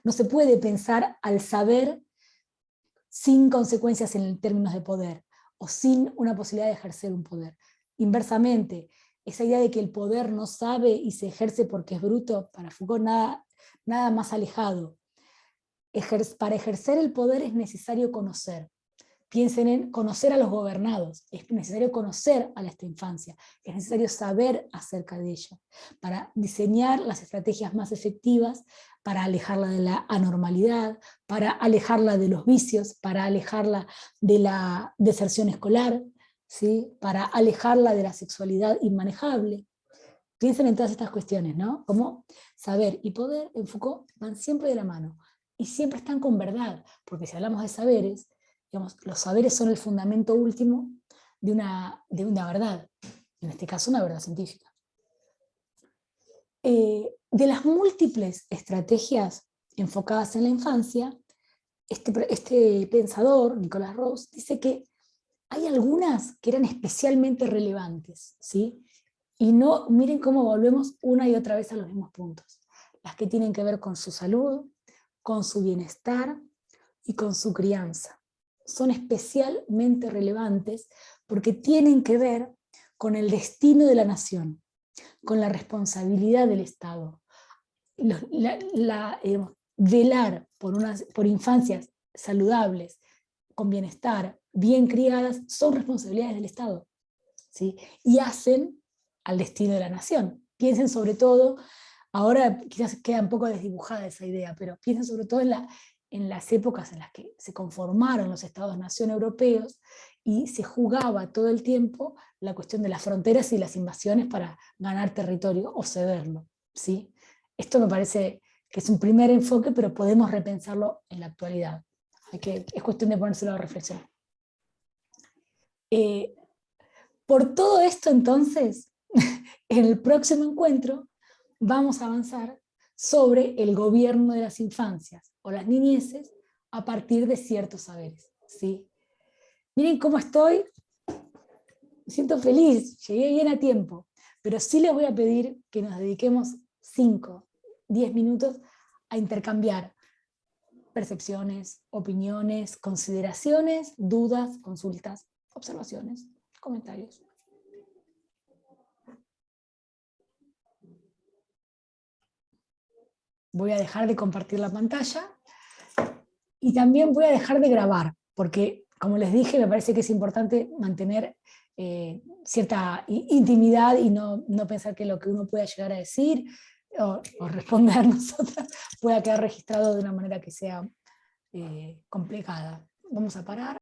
No se puede pensar al saber sin consecuencias en términos de poder, o sin una posibilidad de ejercer un poder. Inversamente, esa idea de que el poder no sabe y se ejerce porque es bruto, para Foucault nada más alejado. Para ejercer el poder es necesario conocer. Piensen en conocer a los gobernados, es necesario conocer a esta infancia, es necesario saber acerca de ella, para diseñar las estrategias más efectivas, para alejarla de la anormalidad, para alejarla de los vicios, para alejarla de la deserción escolar, ¿sí? Para alejarla de la sexualidad inmanejable. Piensen en todas estas cuestiones, ¿no? Como saber y poder en Foucault van siempre de la mano, y siempre están con verdad, porque si hablamos de saberes, digamos, los saberes son el fundamento último de una verdad, en este caso una verdad científica. De las múltiples estrategias enfocadas en la infancia, este pensador, Nicolas Ross, dice que hay algunas que eran especialmente relevantes, ¿sí? Y no, miren cómo volvemos una y otra vez a los mismos puntos. Las que tienen que ver con su salud, con su bienestar y con su crianza. Son especialmente relevantes porque tienen que ver con el destino de la nación, con la responsabilidad del Estado. Velar por infancias saludables, con bienestar, bien criadas, son responsabilidades del Estado, ¿sí? Y hacen al destino de la nación. Piensen sobre todo, ahora quizás queda un poco desdibujada esa idea, pero piensen sobre todo en las épocas en las que se conformaron los Estados-nación europeos y se jugaba todo el tiempo la cuestión de las fronteras y las invasiones para ganar territorio o cederlo, ¿sí? Esto me parece que es un primer enfoque, pero podemos repensarlo en la actualidad. Es cuestión de ponérselo a reflexión. Por todo esto, entonces, en el próximo encuentro vamos a avanzar sobre el gobierno de las infancias o las niñeces a partir de ciertos saberes, ¿sí? Miren cómo estoy, me siento feliz, llegué bien a tiempo, pero sí les voy a pedir que nos dediquemos 5, 10 minutos a intercambiar percepciones, opiniones, consideraciones, dudas, consultas, observaciones, comentarios. Voy a dejar de compartir la pantalla y también voy a dejar de grabar, porque como les dije, me parece que es importante mantener cierta intimidad y no pensar que lo que uno pueda llegar a decir o responder nosotras pueda quedar registrado de una manera que sea complicada. Vamos a parar.